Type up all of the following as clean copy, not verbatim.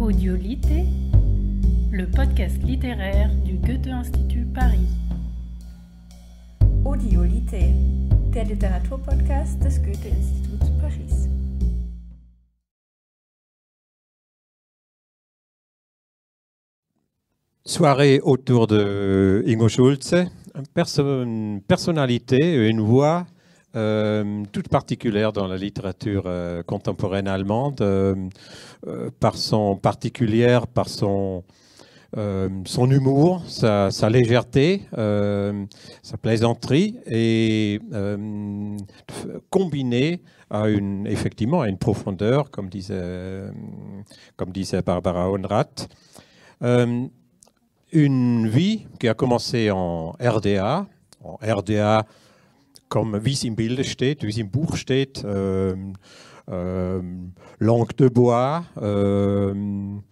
Audiolité, le podcast littéraire du Goethe-Institut Paris. Audiolité, der Literaturpodcast des Goethe-Instituts Paris. Soirée autour de Ingo Schulze, une personnalité, une voix toute particulière dans la littérature contemporaine allemande, par son humour, sa légèreté, sa plaisanterie, et combiné à une profondeur, comme disait Barbara Honrath. Une vie qui a commencé en RDA comme wie es im Bilde steht, wie es im Buch steht, langue de bois, un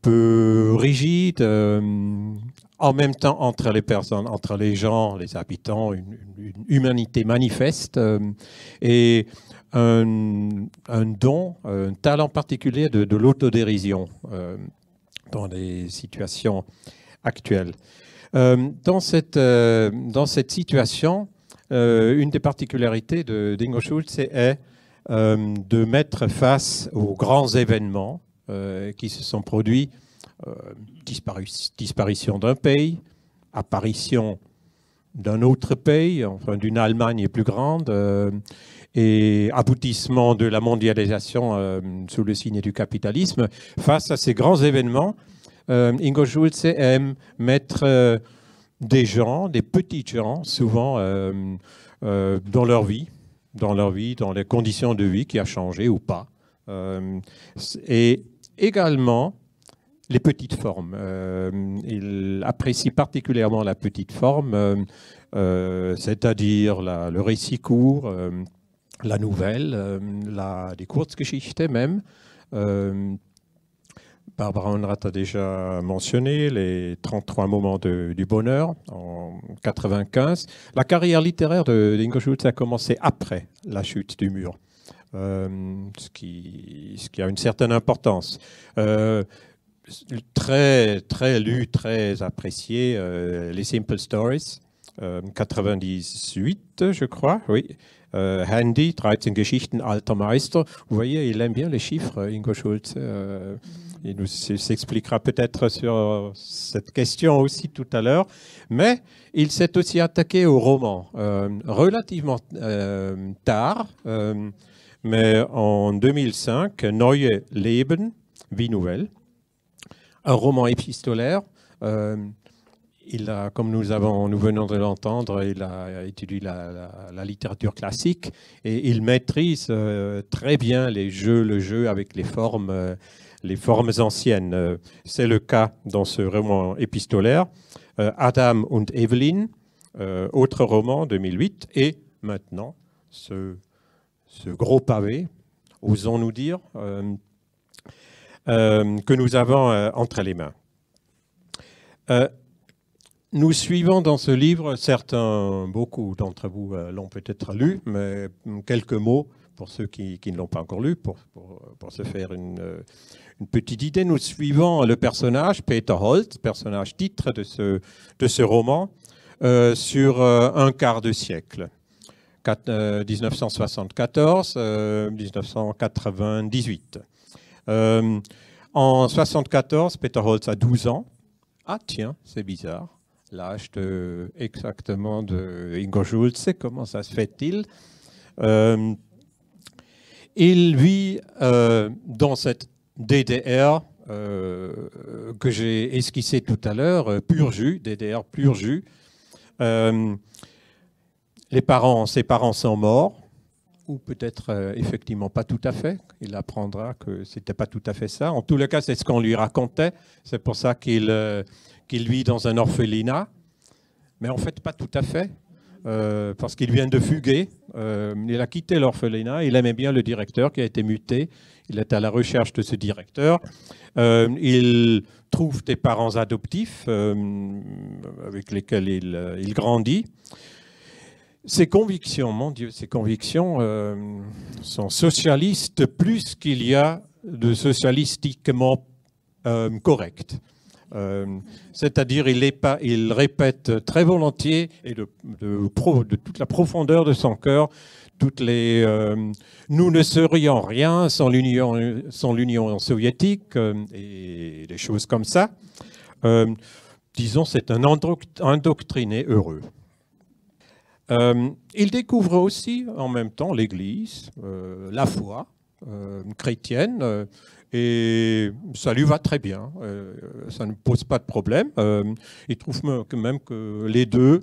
peu rigide, en même temps entre les personnes, entre les gens, les habitants, une humanité manifeste et un talent particulier de l'autodérision dans les situations actuelles. Dans cette situation, une des particularités d'Ingo Schulze est de mettre face aux grands événements qui se sont produits, disparition d'un pays, apparition d'un autre pays, enfin d'une Allemagne plus grande, et aboutissement de la mondialisation sous le signe du capitalisme. Face à ces grands événements, Ingo Schulze aime mettre des gens, des petits gens, souvent dans leur vie, dans les conditions de vie qui a changé ou pas. Et également les petites formes. Il apprécie particulièrement la petite forme, c'est-à-dire le récit court, la nouvelle, die Kurzgeschichte même. Barbara Honrath a déjà mentionné les 33 moments du bonheur en 1995. La carrière littéraire d'Ingo Schulze a commencé après la chute du mur, ce qui a une certaine importance. Très lu, très apprécié, les Simple Stories, 98, je crois, oui. Handy, 13 Geschichten alter Meister. Vous voyez, il aime bien les chiffres, Ingo Schulze. Il nous s'expliquera peut-être sur cette question aussi tout à l'heure. Mais il s'est aussi attaqué au roman relativement tard, mais en 2005, Neue Leben, Vie nouvelle, un roman épistolaire. Comme nous venons de l'entendre, il a étudié la littérature classique et il maîtrise très bien le jeu avec les formes anciennes. C'est le cas dans ce roman épistolaire. Adam und Evelyn, autre roman, 2008, et maintenant ce gros pavé, osons-nous dire, que nous avons entre les mains. Nous suivons dans ce livre, beaucoup d'entre vous l'ont peut-être lu, mais quelques mots pour ceux qui ne l'ont pas encore lu, pour se faire une petite idée. Nous suivons le personnage, Peter Holz, personnage titre de ce roman, sur un quart de siècle, 1974-1998. En 1974, Peter Holz a 12 ans. Ah tiens, c'est bizarre. L'âge exactement de Ingo Schulze, comment ça se fait-il? Il vit dans cette DDR que j'ai esquissée tout à l'heure, pur jus, DDR pur jus. Ses parents sont morts, ou peut-être effectivement pas tout à fait. Il apprendra que ce n'était pas tout à fait ça. En tous les cas, c'est ce qu'on lui racontait. C'est pour ça qu'il vit dans un orphelinat, mais en fait pas tout à fait, parce qu'il vient de fuguer. Il a quitté l'orphelinat, il aimait bien le directeur qui a été muté, il est à la recherche de ce directeur. Il trouve des parents adoptifs avec lesquels il grandit. Ses convictions, mon Dieu, ses convictions sont socialistes plus qu'il y a de socialistiquement correct. C'est-à-dire il répète très volontiers et de toute la profondeur de son cœur nous ne serions rien sans l'Union soviétique et des choses comme ça. Disons, c'est un endoctriné heureux. Il découvre aussi en même temps l'Église, la foi chrétienne, et ça lui va très bien. Ça ne pose pas de problème. Il trouve même que les deux,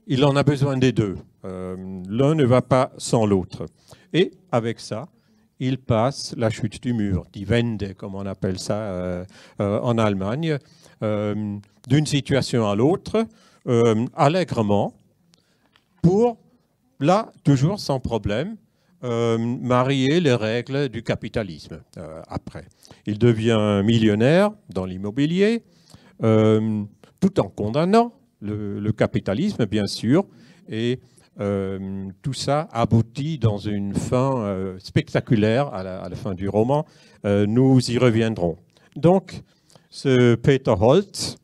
il en a besoin des deux. L'un ne va pas sans l'autre. Et avec ça, il passe la chute du mur, die Wende, comme on appelle ça en Allemagne, d'une situation à l'autre, allègrement, pour, là, toujours sans problème, marier les règles du capitalisme après. Il devient millionnaire dans l'immobilier, tout en condamnant le capitalisme, bien sûr, et tout ça aboutit dans une fin spectaculaire à la fin du roman. Nous y reviendrons. Donc, ce Peter Holz,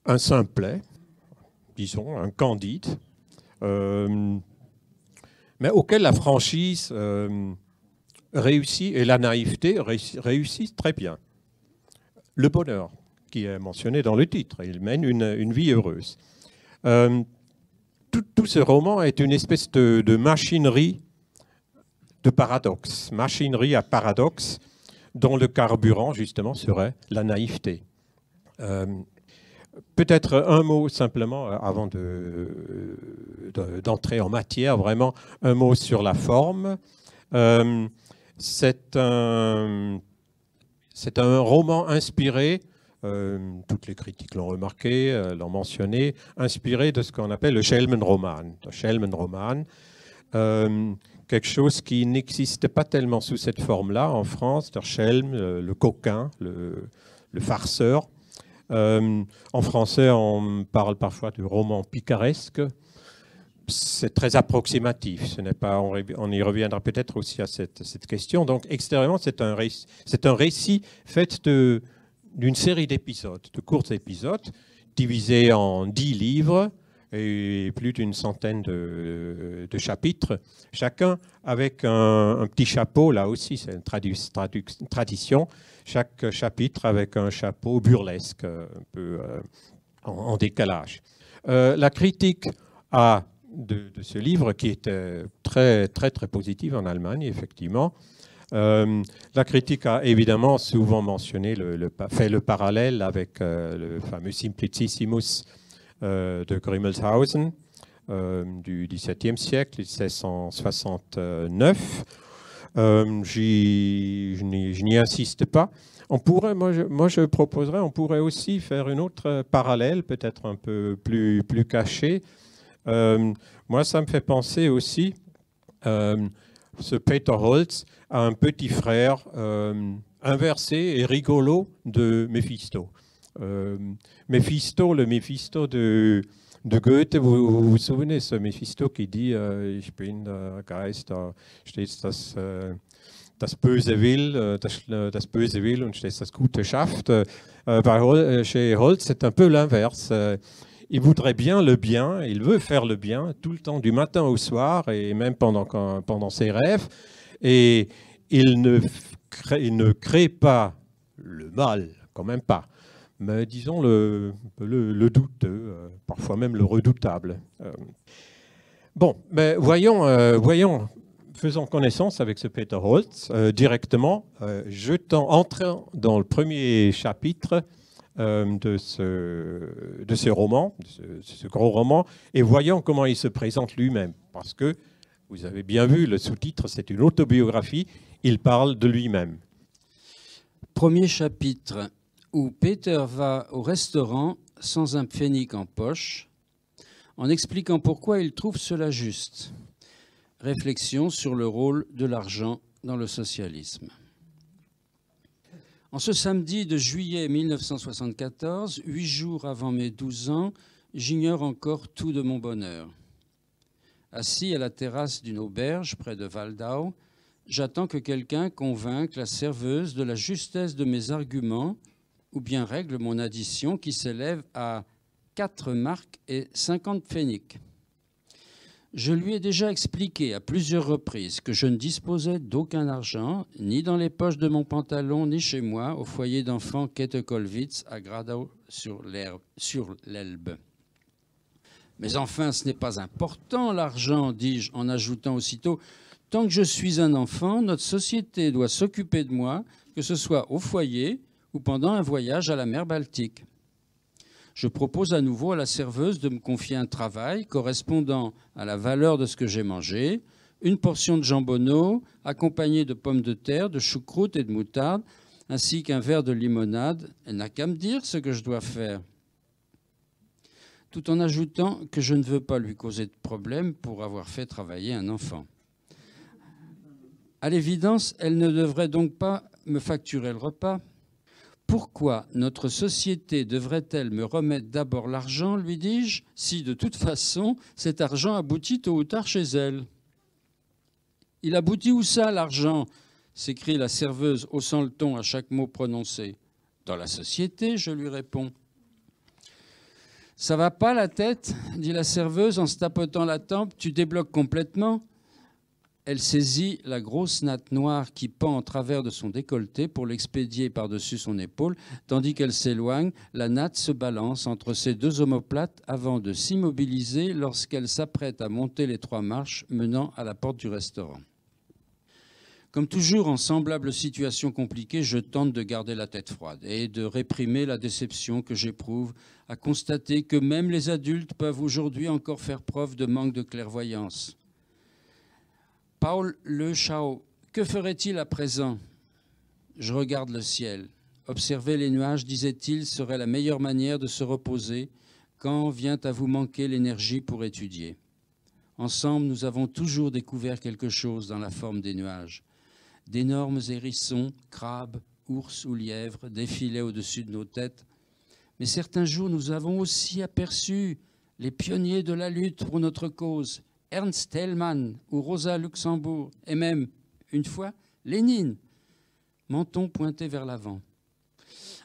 un simplet, disons, un Candide, mais auquel la franchise réussit et la naïveté réussissent très bien. Le bonheur, qui est mentionné dans le titre, il mène une vie heureuse. Tout ce roman est une espèce de machinerie de paradoxe, machinerie à paradoxe, dont le carburant, justement, serait la naïveté. Peut-être un mot simplement, avant d'entrer en matière, vraiment un mot sur la forme. C'est un roman inspiré, toutes les critiques l'ont remarqué, l'ont mentionné, inspiré de ce qu'on appelle le Schelmenroman. Le Schelmenroman, quelque chose qui n'existe pas tellement sous cette forme-là en France, le Schelm, le coquin, le farceur. En français, on parle parfois de roman picaresque. C'est très approximatif. Ce n'est pas, on y reviendra peut-être aussi à cette question. Donc, extérieurement, c'est un récit fait d'une série d'épisodes, de courts épisodes, divisés en 10 livres et plus d'une centaine de chapitres, chacun avec un petit chapeau, là aussi, c'est une tradition. Chaque chapitre avec un chapeau burlesque, un peu en décalage. La critique de ce livre, qui était très, très, très positive en Allemagne, effectivement, la critique a évidemment souvent mentionné, fait le parallèle avec le fameux Simplicissimus de Grimmelshausen du XVIIe siècle, 1669. Je n'y insiste pas. Moi, je proposerais, on pourrait aussi faire une autre parallèle, peut-être un peu plus caché. Moi, ça me fait penser aussi, ce Peter Holz, à un petit frère inversé et rigolo de Méphisto. Le Méphisto de Goethe, vous vous souvenez, ce Méphisto qui dit Ich bin der Geist, da steht das Böse will, das Böse will und steht das Gute schafft. Chez Holz, c'est un peu l'inverse. Il voudrait bien le bien, il veut faire le bien tout le temps, du matin au soir, et même pendant ses rêves. Et il ne crée pas le mal, quand même pas. Mais disons le douteux, parfois même le redoutable. Bon, mais voyons, faisons connaissance avec ce Peter Holz directement, entrant dans le premier chapitre de ce roman, de ce gros roman, et voyons comment il se présente lui-même. Parce que, vous avez bien vu, le sous-titre, c'est une autobiographie, il parle de lui-même. Premier chapitre, où Peter va au restaurant sans un pfennig en poche, en expliquant pourquoi il trouve cela juste. Réflexion sur le rôle de l'argent dans le socialisme. En ce samedi de juillet 1974, 8 jours avant mes 12 ans, j'ignore encore tout de mon bonheur. Assis à la terrasse d'une auberge près de Waldau, j'attends que quelqu'un convainque la serveuse de la justesse de mes arguments ou bien règle mon addition qui s'élève à 4 marks et 50 pfennigs. Je lui ai déjà expliqué à plusieurs reprises que je ne disposais d'aucun argent, ni dans les poches de mon pantalon, ni chez moi, au foyer d'enfants Kettekolwitz à Gradau sur l'Elbe. Mais enfin, ce n'est pas important, l'argent, dis-je en ajoutant aussitôt, tant que je suis un enfant, notre société doit s'occuper de moi, que ce soit au foyer ou pendant un voyage à la mer Baltique. Je propose à nouveau à la serveuse de me confier un travail correspondant à la valeur de ce que j'ai mangé, une portion de jambonneau accompagnée de pommes de terre, de choucroute et de moutarde, ainsi qu'un verre de limonade. Elle n'a qu'à me dire ce que je dois faire. Tout en ajoutant que je ne veux pas lui causer de problème pour avoir fait travailler un enfant. À l'évidence, elle ne devrait donc pas me facturer le repas. Pourquoi notre société devrait-elle me remettre d'abord l'argent, lui dis-je, si de toute façon cet argent aboutit tôt ou tard chez elle? Il aboutit où ça, l'argent? S'écrie la serveuse, haussant le ton à chaque mot prononcé. Dans la société, je lui réponds. Ça va pas la tête, dit la serveuse en se tapotant la tempe, tu débloques complètement. Elle saisit la grosse natte noire qui pend en travers de son décolleté pour l'expédier par-dessus son épaule. Tandis qu'elle s'éloigne, la natte se balance entre ses deux omoplates avant de s'immobiliser lorsqu'elle s'apprête à monter les 3 marches menant à la porte du restaurant. Comme toujours en semblable situation compliquée, je tente de garder la tête froide et de réprimer la déception que j'éprouve à constater que même les adultes peuvent aujourd'hui encore faire preuve de manque de clairvoyance. Paul Le Chao, que ferait-il à présent? Je regarde le ciel. Observer les nuages, disait-il, serait la meilleure manière de se reposer quand vient à vous manquer l'énergie pour étudier. Ensemble, nous avons toujours découvert quelque chose dans la forme des nuages. D'énormes hérissons, crabes, ours ou lièvres défilaient au-dessus de nos têtes. Mais certains jours, nous avons aussi aperçu les pionniers de la lutte pour notre cause, Ernst Thälmann ou Rosa Luxembourg, et même, une fois, Lénine, menton pointé vers l'avant.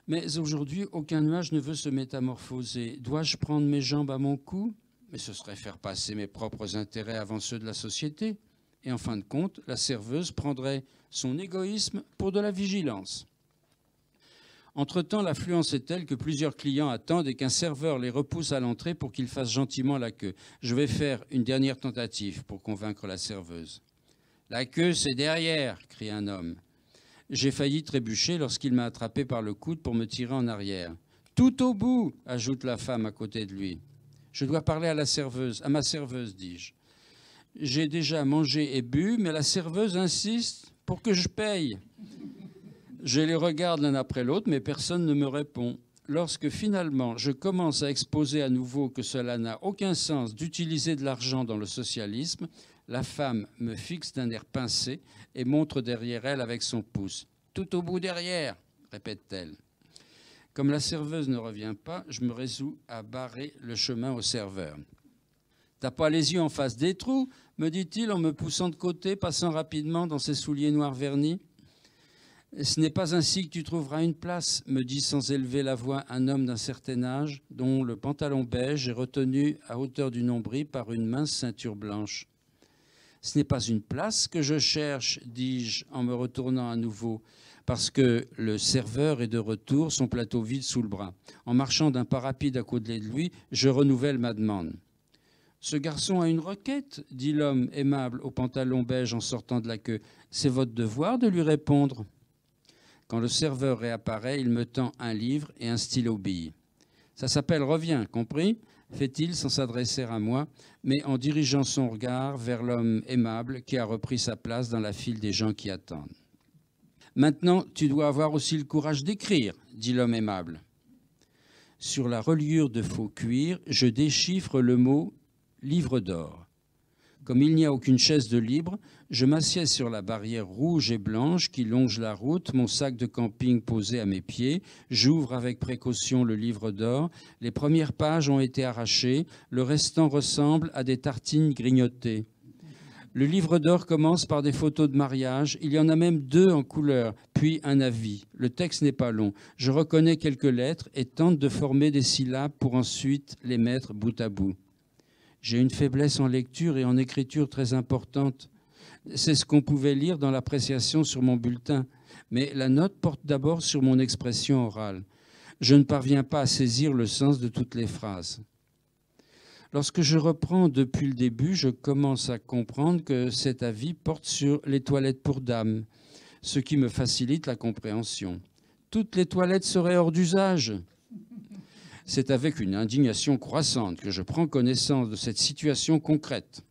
Mais aujourd'hui, aucun nuage ne veut se métamorphoser. Dois-je prendre mes jambes à mon cou? Mais ce serait faire passer mes propres intérêts avant ceux de la société. Et en fin de compte, la serveuse prendrait son égoïsme pour de la vigilance. Entre-temps, l'affluence est telle que plusieurs clients attendent et qu'un serveur les repousse à l'entrée pour qu'ils fassent gentiment la queue. Je vais faire une dernière tentative pour convaincre la serveuse. « La queue, c'est derrière !» crie un homme. J'ai failli trébucher lorsqu'il m'a attrapé par le coude pour me tirer en arrière. « Tout au bout !» ajoute la femme à côté de lui. « Je dois parler à ma serveuse, dis-je. J'ai déjà mangé et bu, mais la serveuse insiste pour que je paye. » Je les regarde l'un après l'autre, mais personne ne me répond. Lorsque finalement je commence à exposer à nouveau que cela n'a aucun sens d'utiliser de l'argent dans le socialisme, la femme me fixe d'un air pincé et montre derrière elle avec son pouce. « Tout au bout derrière !» répète-t-elle. Comme la serveuse ne revient pas, je me résous à barrer le chemin au serveur. « T'as pas les yeux en face des trous ?» me dit-il en me poussant de côté, passant rapidement dans ses souliers noirs vernis. « Ce n'est pas ainsi que tu trouveras une place, me dit sans élever la voix un homme d'un certain âge, dont le pantalon beige est retenu à hauteur du nombril par une mince ceinture blanche. Ce n'est pas une place que je cherche, dis-je en me retournant à nouveau, parce que le serveur est de retour, son plateau vide sous le bras. En marchant d'un pas rapide à côté de lui, je renouvelle ma demande. « Ce garçon a une requête, dit l'homme aimable au pantalon beige en sortant de la queue. C'est votre devoir de lui répondre. » Quand le serveur réapparaît, il me tend un livre et un stylo bille. « Ça s'appelle Reviens, compris ?» fait-il sans s'adresser à moi, mais en dirigeant son regard vers l'homme aimable qui a repris sa place dans la file des gens qui attendent. « Maintenant, tu dois avoir aussi le courage d'écrire, dit l'homme aimable. Sur la reliure de faux cuir, je déchiffre le mot « livre d'or ». Comme il n'y a aucune chaise de libre, je m'assieds sur la barrière rouge et blanche qui longe la route, mon sac de camping posé à mes pieds. J'ouvre avec précaution le livre d'or. Les premières pages ont été arrachées. Le restant ressemble à des tartines grignotées. Le livre d'or commence par des photos de mariage. Il y en a même 2 en couleur, puis un avis. Le texte n'est pas long. Je reconnais quelques lettres et tente de former des syllabes pour ensuite les mettre bout à bout. J'ai une faiblesse en lecture et en écriture très importante. C'est ce qu'on pouvait lire dans l'appréciation sur mon bulletin. Mais la note porte d'abord sur mon expression orale. Je ne parviens pas à saisir le sens de toutes les phrases. Lorsque je reprends depuis le début, je commence à comprendre que cet avis porte sur les toilettes pour dames, ce qui me facilite la compréhension. Toutes les toilettes seraient hors d'usage. C'est avec une indignation croissante que je prends connaissance de cette situation concrète.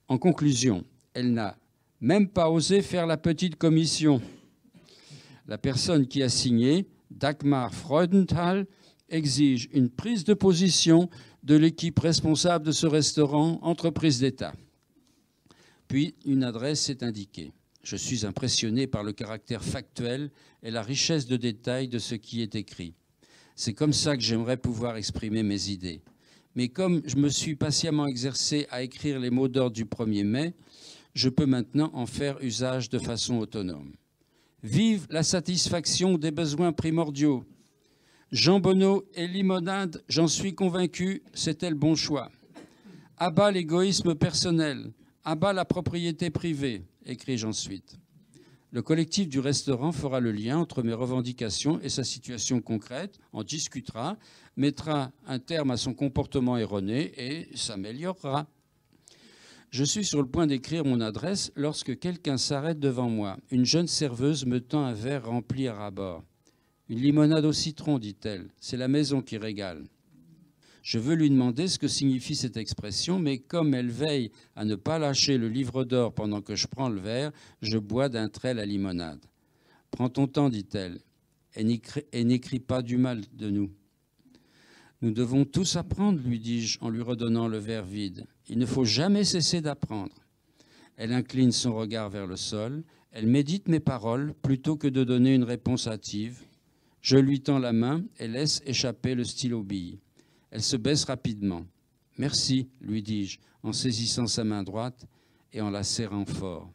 En conclusion, elle n'a même pas osé faire la petite commission. La personne qui a signé, Dagmar Freudenthal, exige une prise de position de l'équipe responsable de ce restaurant, entreprise d'État. Puis, une adresse est indiquée. Je suis impressionné par le caractère factuel et la richesse de détails de ce qui est écrit. C'est comme ça que j'aimerais pouvoir exprimer mes idées. Mais comme je me suis patiemment exercé à écrire les mots d'ordre du 1er mai, je peux maintenant en faire usage de façon autonome. Vive la satisfaction des besoins primordiaux. Jean Bonneau et limonade, j'en suis convaincu, c'était le bon choix. À bas l'égoïsme personnel, à bas la propriété privée, écris-je ensuite. Le collectif du restaurant fera le lien entre mes revendications et sa situation concrète, en discutera, mettra un terme à son comportement erroné et s'améliorera. Je suis sur le point d'écrire mon adresse lorsque quelqu'un s'arrête devant moi. Une jeune serveuse me tend un verre rempli à ras-bord. « Une limonade au citron, dit-elle. C'est la maison qui régale. » Je veux lui demander ce que signifie cette expression, mais comme elle veille à ne pas lâcher le livre d'or pendant que je prends le verre, je bois d'un trait la limonade. « Prends ton temps, dit-elle, et n'écris pas du mal de nous. »« Nous devons tous apprendre, lui dis-je en lui redonnant le verre vide. Il ne faut jamais cesser d'apprendre. » Elle incline son regard vers le sol. Elle médite mes paroles plutôt que de donner une réponse hâtive. Je lui tends la main et laisse échapper le stylo-bille. Elle se baisse rapidement. « Merci, lui dis-je, en saisissant sa main droite et en la serrant fort.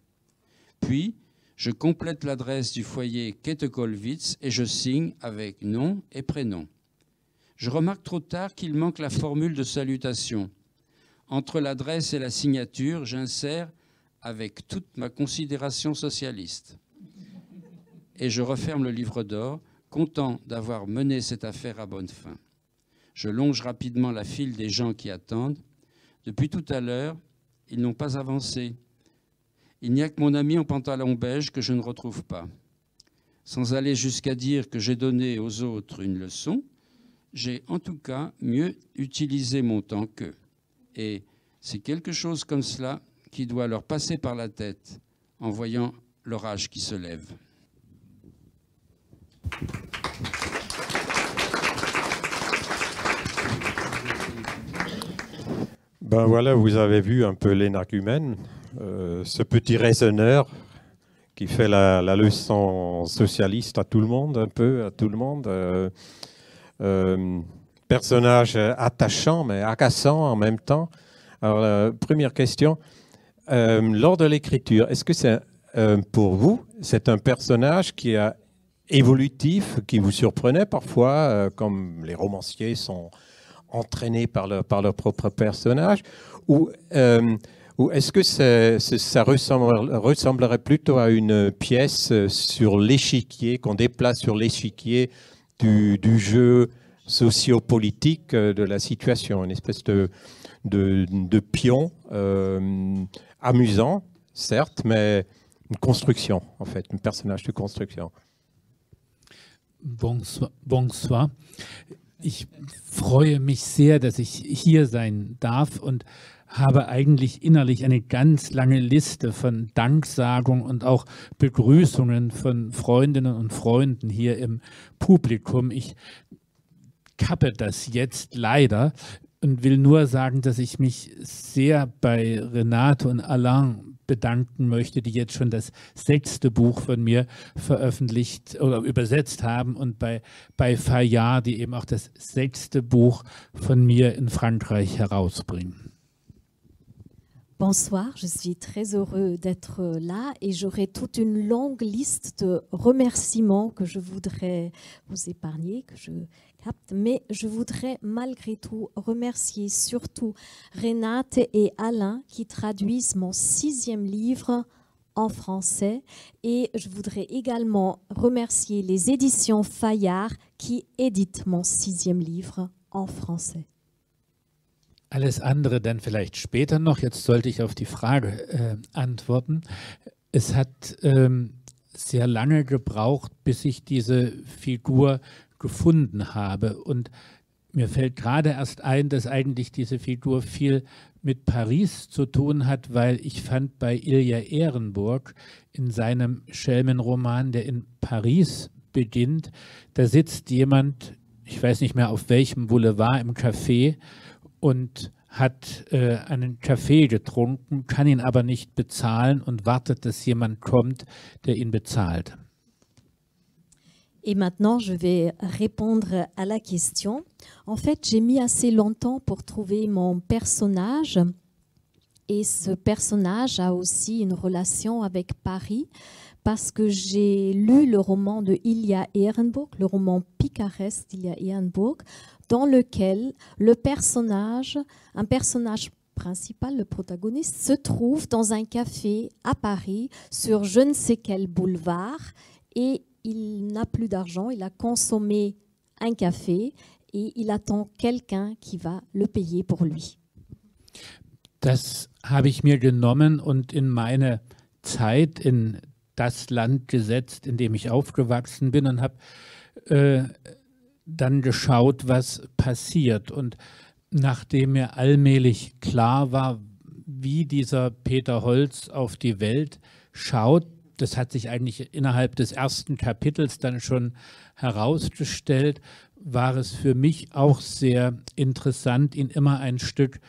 Puis, je complète l'adresse du foyer Kettekolwitz et je signe avec nom et prénom. Je remarque trop tard qu'il manque la formule de salutation. Entre l'adresse et la signature, j'insère avec toute ma considération socialiste. Et je referme le livre d'or, content d'avoir mené cette affaire à bonne fin. Je longe rapidement la file des gens qui attendent. Depuis tout à l'heure, ils n'ont pas avancé. Il n'y a que mon ami en pantalon beige que je ne retrouve pas. Sans aller jusqu'à dire que j'ai donné aux autres une leçon, j'ai en tout cas mieux utilisé mon temps qu'eux. Et c'est quelque chose comme cela qui doit leur passer par la tête en voyant l'orage qui se lève. Ben voilà, vous avez vu un peu l'énergumène, ce petit raisonneur qui fait la leçon socialiste à tout le monde, un peu à tout le monde. Personnage attachant mais agaçant en même temps. Alors, première question, lors de l'écriture, est-ce que c'est pour vous, c'est un personnage qui est évolutif, qui vous surprenait parfois, comme les romanciers sont entraînés par leur propre personnage, ou est-ce que ça ressemblerait plutôt à une pièce sur l'échiquier, qu'on déplace sur l'échiquier du jeu sociopolitique de la situation, une espèce de pion amusant, certes, mais une construction, en fait, un personnage de construction. Bonsoir. Ich freue mich sehr, dass ich hier sein darf und habe eigentlich innerlich eine ganz lange Liste von Danksagungen und auch Begrüßungen von Freundinnen und Freunden hier im Publikum. Ich kappe das jetzt leider und will nur sagen, dass ich mich sehr bei Renate und Alain bedanken möchte, die jetzt schon das 6. Buch von mir veröffentlicht oder übersetzt haben, und bei Fayard, die eben auch das 6. Buch von mir in Frankreich herausbringen. Bonsoir, je suis très heureux d'être là et j'aurai toute une longue liste de remerciements que je voudrais vous épargner, que je capte, mais je voudrais malgré tout remercier surtout Renate et Alain qui traduisent mon 6e livre en français et je voudrais également remercier les éditions Fayard qui éditent mon 6e livre en français. Alles andere dann vielleicht später noch. Jetzt sollte ich auf die Frage antworten. Es hat sehr lange gebraucht, bis ich diese Figur gefunden habe. Und mir fällt gerade erst ein, dass eigentlich diese Figur viel mit Paris zu tun hat, weil ich fand bei Ilja Ehrenburg in seinem Schelmenroman, der in Paris beginnt, da sitzt jemand, ich weiß nicht mehr auf welchem Boulevard, im Café und hat einen Kaffee getrunken, kann ihn aber nicht bezahlen und wartet, dass jemand kommt, der ihn bezahlt. Et maintenant, je vais répondre à la question. En fait, j'ai mis assez longtemps pour trouver mon personnage. Et ce personnage a aussi une relation avec Paris parce que j'ai lu le roman de Ilja Ehrenburg, le roman picaresque d'Ilja Ehrenburg, dans lequel un personnage principal, le protagoniste, se trouve dans un café à Paris sur je ne sais quel boulevard et il n'a plus d'argent, il a consommé un café et il attend quelqu'un qui va le payer pour lui. Das habe ich mir genommen und in meine Zeit, in das Land gesetzt, in dem ich aufgewachsen bin und habe dann geschaut, was passiert. Und nachdem mir allmählich klar war, wie dieser Peter Holz auf die Welt schaut, das hat sich eigentlich innerhalb des ersten Kapitels dann schon herausgestellt, war es für mich auch sehr interessant, ihn immer ein Stück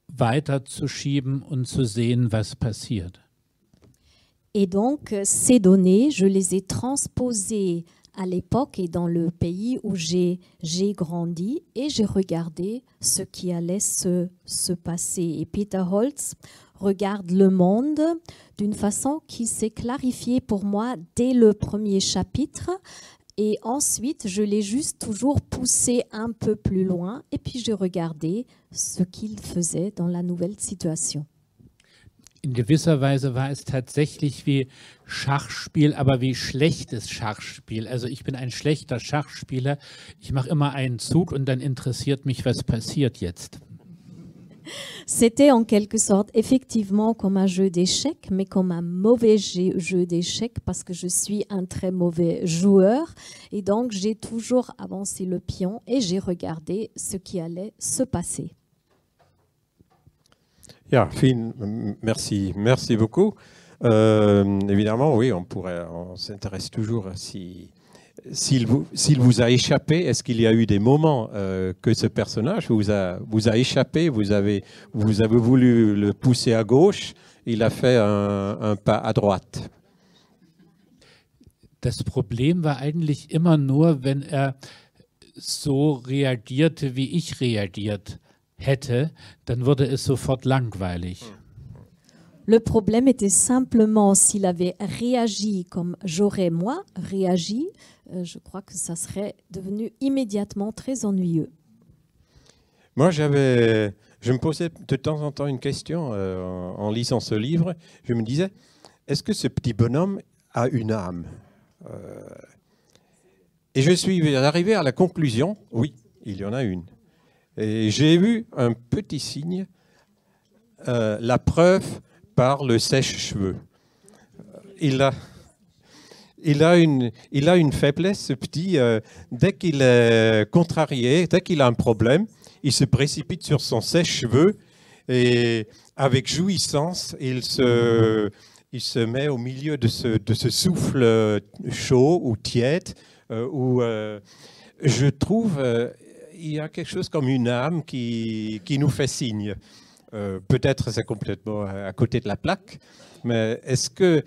weiterzuschieben und zu sehen, was passiert. Et donc, ces données, je les ai transposées à l'époque et dans le pays où j'ai grandi et j'ai regardé ce qui allait se passer. Et Peter Holz regarde le monde d'une façon qui s'est clarifiée pour moi dès le premier chapitre. Et ensuite, je l'ai juste toujours poussé un peu plus loin et puis j'ai regardé ce qu'il faisait dans la nouvelle situation. In gewisser Weise war es tatsächlich wie Schachspiel, aber wie schlechtes Schachspiel. Also ich bin ein schlechter Schachspieler. Ich mache immer einen Zug und dann interessiert mich, was passiert jetzt. C'était en quelque sorte effectivement comme un jeu d'échecs, mais comme un mauvais jeu d'échecs parce que je suis un très mauvais joueur. Et donc, j'ai toujours avancé le pion et j'ai regardé ce qui allait se passer. Ja, merci beaucoup. Évidemment, oui, on s'intéresse toujours s'il vous a échappé. Est-ce qu'il y a eu des moments que ce personnage vous a échappé, vous avez voulu le pousser à gauche, il a fait un pas à droite? Das Problem war eigentlich immer nur, wenn so reagierte, wie ich reagiert hätte, dann wurde es sofort langweilig. Le problème était simplement s'il avait réagi comme j'aurais moi réagi, je crois que ça serait devenu immédiatement très ennuyeux. Moi, je me posais de temps en temps une question en lisant ce livre. Je me disais, est-ce que ce petit bonhomme a une âme? Et je suis arrivé à la conclusion, oui, il y en a une. Et j'ai vu un petit signe, la preuve par le sèche-cheveux. Il a une faiblesse, ce petit. Dès qu'il est contrarié, dès qu'il a un problème, il se précipite sur son sèche-cheveux et avec jouissance, il se met au milieu de ce souffle chaud ou tiède où je trouve il y a quelque chose comme une âme qui nous fait signe. Peut-être c'est complètement à côté de la plaque, mais est-ce que,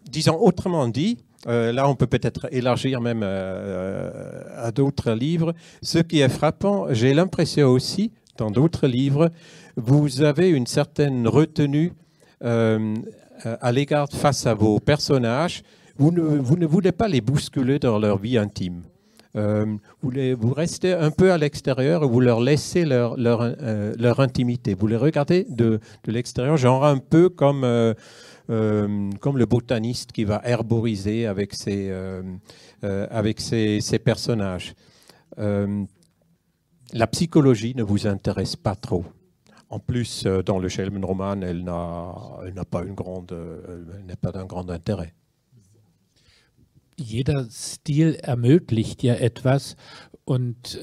disons autrement dit, là on peut peut-être élargir même à d'autres livres, ce qui est frappant, j'ai l'impression aussi, dans d'autres livres, vous avez une certaine retenue à l'égard face à vos personnages. Vous ne voulez pas les bousculer dans leur vie intime. Vous restez un peu à l'extérieur et vous leur laissez leur intimité. Vous les regardez de l'extérieur, genre un peu comme le botaniste qui va herboriser avec ses personnages. La psychologie ne vous intéresse pas trop. En plus, dans le Schelmenroman, elle n'a pas d'un grand intérêt. Jeder Stil ermöglicht ja etwas und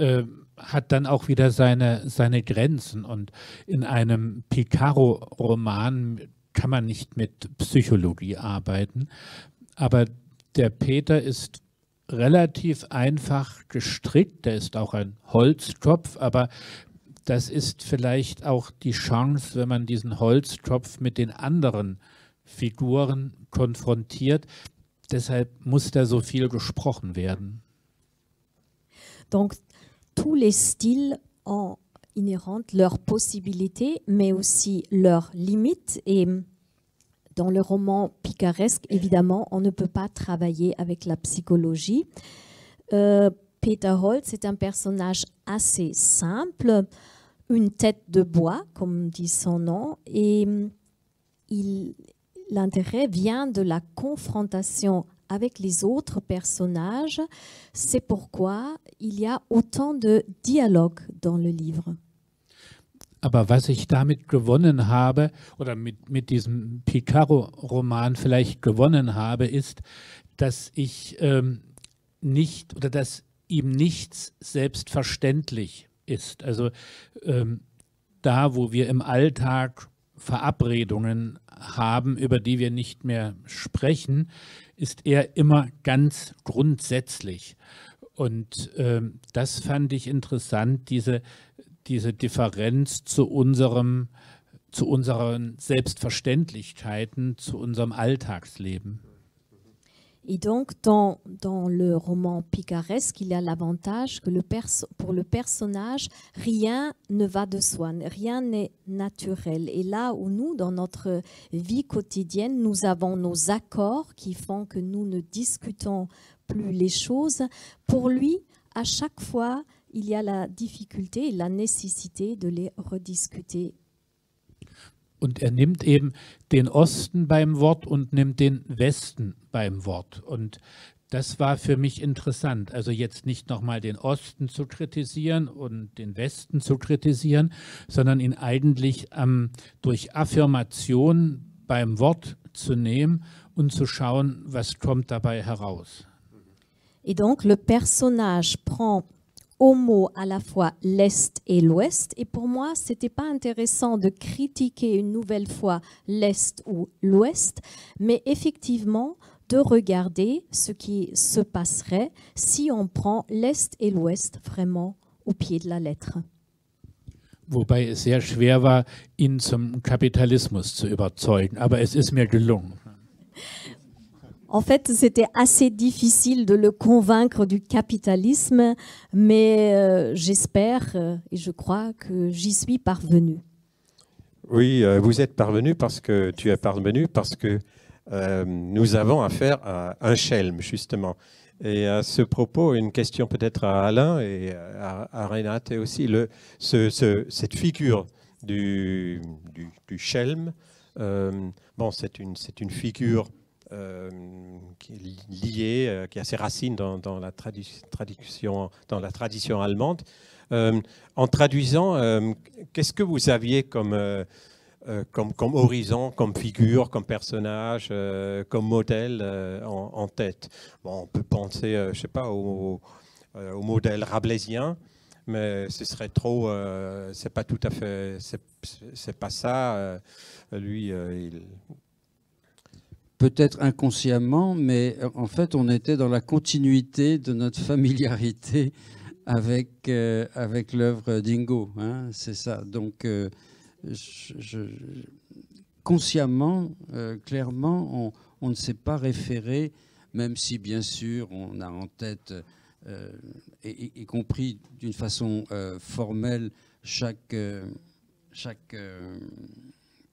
hat dann auch wieder seine Grenzen. Und in einem Picaro-Roman kann man nicht mit Psychologie arbeiten. Aber der Peter ist relativ einfach gestrickt. Der ist auch ein Holztopf, aber das ist vielleicht auch die Chance, wenn man diesen Holztopf mit den anderen Figuren konfrontiert. Deshalb muss da so viel gesprochen werden. Donc, tous les styles ont inhérentes leurs possibilités, mais aussi leurs limites. Et dans le roman picaresque, évidemment, on ne peut pas travailler avec la psychologie. Peter Holz est un personnage assez simple, une tête de bois, comme dit son nom, et l'intérêt vient de la confrontation avec les autres personnages. C'est pourquoi il y a autant de dialogues dans le livre. Aber was ich damit gewonnen habe, oder mit diesem Picaro-Roman vielleicht gewonnen habe, ist, dass ich nicht, oder dass ihm nichts selbstverständlich ist. Also da, wo wir im Alltag Verabredungen haben, über die wir nicht mehr sprechen, ist er immer ganz grundsätzlich. Und das fand ich interessant, diese Differenz zu unseren Selbstverständlichkeiten, zu unserem Alltagsleben. Et donc, dans le roman picaresque, il y a l'avantage que pour le personnage, rien ne va de soi, rien n'est naturel. Et là où nous, dans notre vie quotidienne, nous avons nos accords qui font que nous ne discutons plus les choses, pour lui, à chaque fois, il y a la difficulté et la nécessité de les rediscuter. Und er nimmt eben den Osten beim Wort und nimmt den Westen beim Wort. Und das war für mich interessant. Also jetzt nicht nochmal den Osten zu kritisieren und den Westen zu kritisieren, sondern ihn eigentlich durch Affirmation beim Wort zu nehmen und zu schauen, was kommt dabei heraus. Et donc le personnage prend au mot à la fois l'Est et l'Ouest. Et pour moi, ce n'était pas intéressant de critiquer une nouvelle fois l'Est ou l'Ouest, mais effectivement de regarder ce qui se passerait si on prend l'Est et l'Ouest vraiment au pied de la lettre. Wobei es sehr schwer war, ihn zum Kapitalismus zu überzeugen, aber es ist mir gelungen. En fait, c'était assez difficile de le convaincre du capitalisme, mais j'espère et je crois que j'y suis parvenue. Oui, vous êtes parvenu parce que tu es parvenu parce que nous avons affaire à un schelm, justement. Et à ce propos, une question peut-être à Alain et à Renate aussi. Cette figure du schelm, bon, c'est une figure qui est liée, qui a ses racines dans la tradition allemande. En traduisant, qu'est-ce que vous aviez comme horizon, comme figure, comme personnage, comme modèle en tête? Bon, on peut penser, je ne sais pas, au modèle rabelaisien, mais ce serait trop, c'est pas tout à fait, c'est pas ça. Lui, peut-être inconsciemment, mais en fait, on était dans la continuité de notre familiarité avec l'œuvre d'Ingo. Hein, c'est ça. Donc, consciemment, clairement, on ne s'est pas référé, même si, bien sûr, on a en tête y compris d'une façon formelle, chaque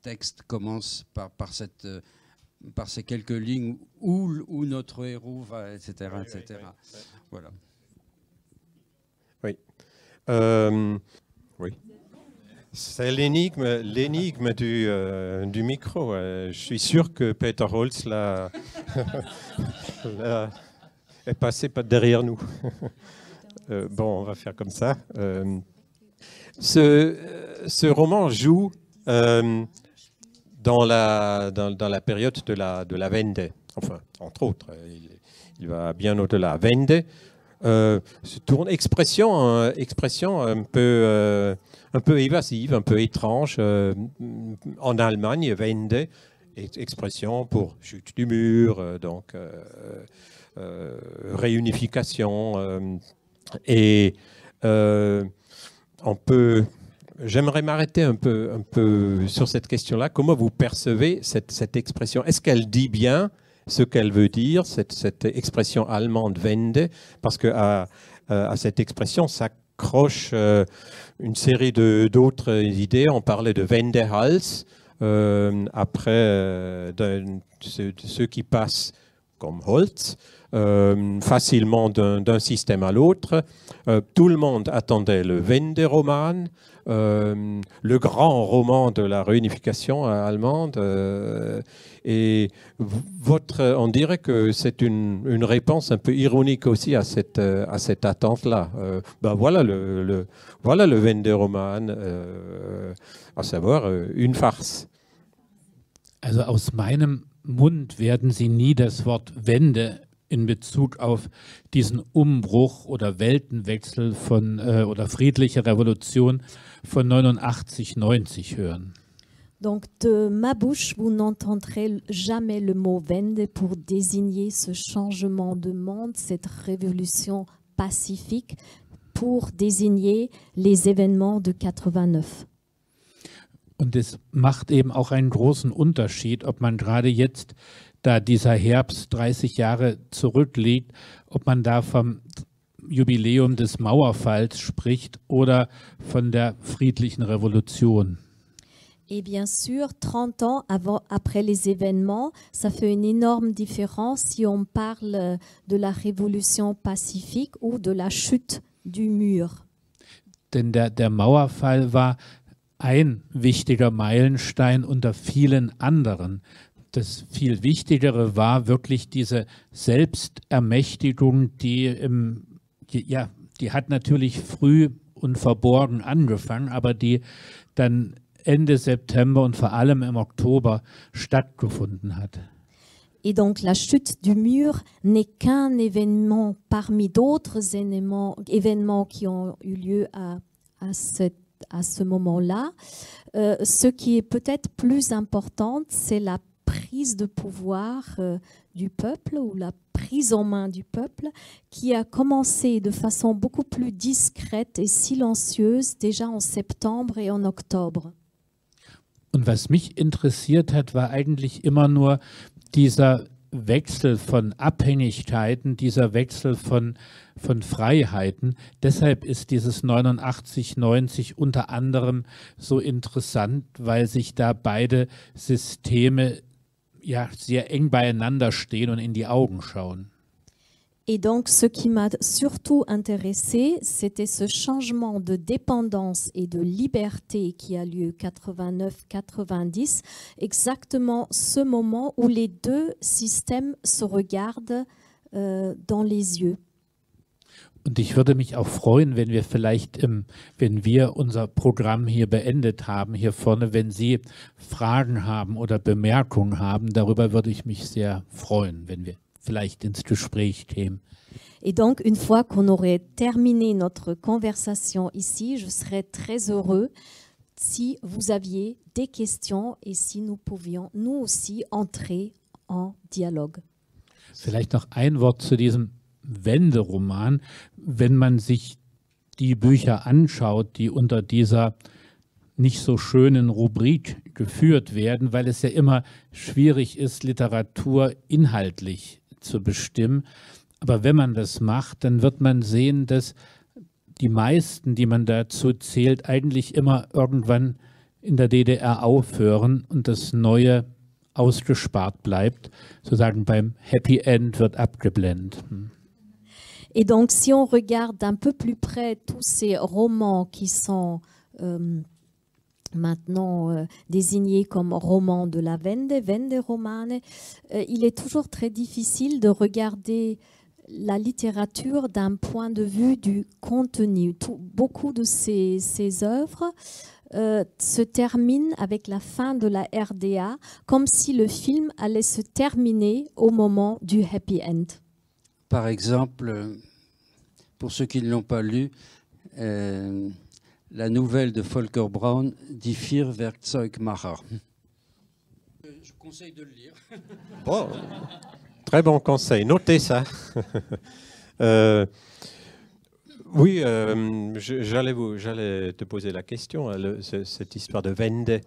texte commence par ces quelques lignes où notre héros va, etc. etc. Voilà. Oui. Oui. C'est l'énigme du micro. Je suis sûr que Peter Holz est passé pas derrière nous. Bon, on va faire comme ça. Ce roman joue dans la période de la Wende. Enfin, entre autres, il va bien au-delà. Wende se tourne expression un peu évasive, un peu étrange. En Allemagne, Wende, expression pour chute du mur, donc réunification. J'aimerais m'arrêter un peu sur cette question-là. Comment vous percevez cette expression? Est-ce qu'elle dit bien ce qu'elle veut dire, cette expression allemande Wende? Parce qu'à cette expression s'accroche une série d'autres idées. On parlait de Wendehals, après ceux qui passent comme Holz, facilement d'un système à l'autre. Tout le monde attendait le Wende-Roman, le grand roman de la réunification allemande. Et on dirait que c'est une réponse un peu ironique aussi à cette attente-là. Voilà le Wende-Roman, à savoir une farce. Also aus meinem Mund werden Sie nie das Wort Wende in Bezug auf diesen Umbruch oder Weltenwechsel oder friedliche Revolution von 89-90 hören. Donc de ma bouche, vous n'entendrez jamais le mot Wende pour désigner ce changement de monde, cette révolution pacifique, pour désigner les événements de 89. Und es macht eben auch einen großen Unterschied, ob man gerade jetzt, da dieser Herbst 30 Jahre zurückliegt, ob man da vom Jubiläum des Mauerfalls spricht oder von der friedlichen Revolution. Et bien sûr, 30 ans après les événements, ça fait une énorme différence si on parle de la révolution pacifique ou de la chute du mur. Denn der Mauerfall war ein wichtiger Meilenstein unter vielen anderen. Das viel Wichtigere war wirklich diese Selbstermächtigung, die hat natürlich früh und verborgen angefangen, aber die dann Ende September und vor allem im Oktober stattgefunden hat. Et donc la chute du mur n'est qu'un événement parmi d'autres événements qui ont eu lieu à ce moment-là. Ce qui est peut-être plus important, c'est la prise de pouvoir du peuple ou la prise en main du peuple qui a commencé de façon beaucoup plus discrète et silencieuse déjà en septembre et en octobre. Und was mich interessiert hat, war eigentlich immer nur dieser Wechsel von Abhängigkeiten, dieser Wechsel von Freiheiten. Deshalb ist dieses 89-90 unter anderem so interessant, weil sich da beide Systeme ja sehr eng beieinander stehen und in die Augen schauen. Et donc, ce qui m'a surtout intéressé, c'était ce changement de dépendance et de liberté qui a lieu 89-90, exactement ce moment où les deux systèmes se regardent dans les yeux. Und ich würde mich auch freuen, wenn wir vielleicht, wenn wir unser Programm hier beendet haben, hier vorne, wenn Sie Fragen haben oder Bemerkungen haben, darüber würde ich mich sehr freuen, wenn wir vielleicht ins Gespräch kämen. Et donc, une fois qu'on aurait terminé notre conversation ici, je serais très heureux si vous aviez des questions et si nous pouvions, nous aussi, entrer en dialogue. Vielleicht noch ein Wort zu diesem Wende-Roman. Wenn man sich die Bücher anschaut, die unter dieser nicht so schönen Rubrik geführt werden, weil es ja immer schwierig ist, Literatur inhaltlich zu bestimmen. Aber wenn man das macht, dann wird man sehen, dass die meisten, die man dazu zählt, eigentlich immer irgendwann in der DDR aufhören und das Neue ausgespart bleibt. Sozusagen beim Happy End wird abgeblendet. Et donc, si on regarde d'un peu plus près tous ces romans qui sont maintenant désignés comme romans de la Wende-Romane, il est toujours très difficile de regarder la littérature d'un point de vue du contenu. Beaucoup de ces œuvres se terminent avec la fin de la RDA, comme si le film allait se terminer au moment du happy end. Par exemple, pour ceux qui ne l'ont pas lu, la nouvelle de Volker Braun, Die vier Werkzeugmacher. Je conseille de le lire. Bon, très bon conseil, notez ça. Oui, j'allais te poser la question, cette histoire de Wende.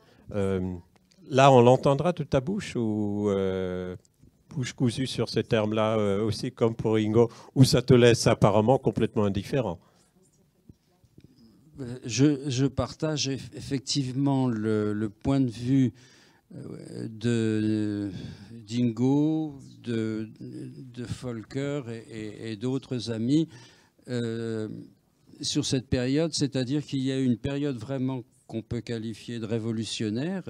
Là, on l'entendra toute ta bouche ou bouche cousue sur ce terme-là aussi, comme pour Ingo, ou ça te laisse apparemment complètement indifférent? Je partage effectivement le point de vue d'Ingo, de Volker et d'autres amis sur cette période, c'est-à-dire qu'il y a une période vraiment qu'on peut qualifier de révolutionnaire,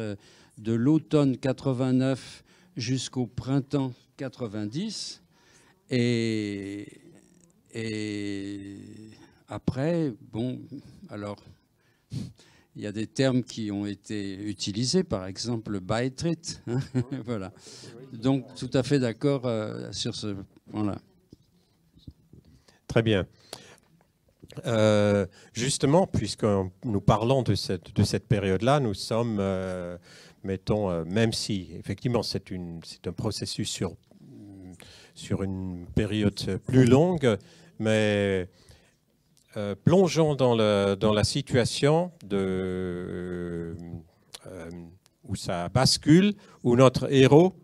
de l'automne 89 jusqu'au printemps 90, et après, bon, alors, il y a des termes qui ont été utilisés, par exemple le Beitritt, hein, voilà. Donc, tout à fait d'accord sur ce point-là. Très bien. Justement, puisque nous parlons de cette période-là, nous sommes, mettons, même si effectivement c'est un processus sur une période plus longue, mais plongeons dans la situation où ça bascule, où notre héros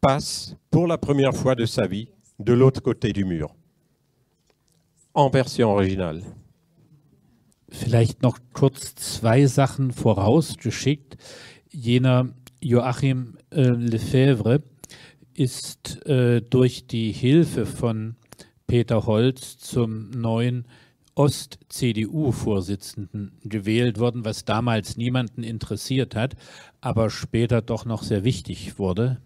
passe pour la première fois de sa vie de l'autre côté du mur, en version originale. Vielleicht noch kurz zwei Sachen vorausgeschickt. Jener Joachim Lefebvre ist durch die Hilfe von Peter Holz zum neuen Ost-CDU-Vorsitzenden gewählt worden, was damals niemanden interessiert hat, aber später doch noch sehr wichtig wurde.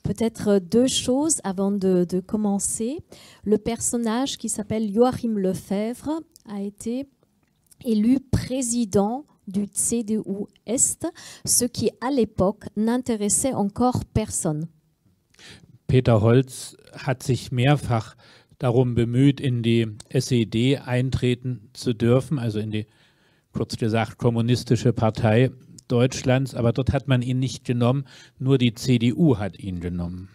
Peut-être deux choses avant de commencer. Le personnage qui s'appelle Joachim Lefebvre a été élu président du CDU-Est, ce qui à l'époque n'intéressait encore personne. Peter Holz hat sich mehrfach darum bemüht, in die SED eintreten zu dürfen, also in die, kurz gesagt, kommunistische Partei Deutschlands, aber dort hat man ihn nicht genommen, nur die CDU hat ihn genommen.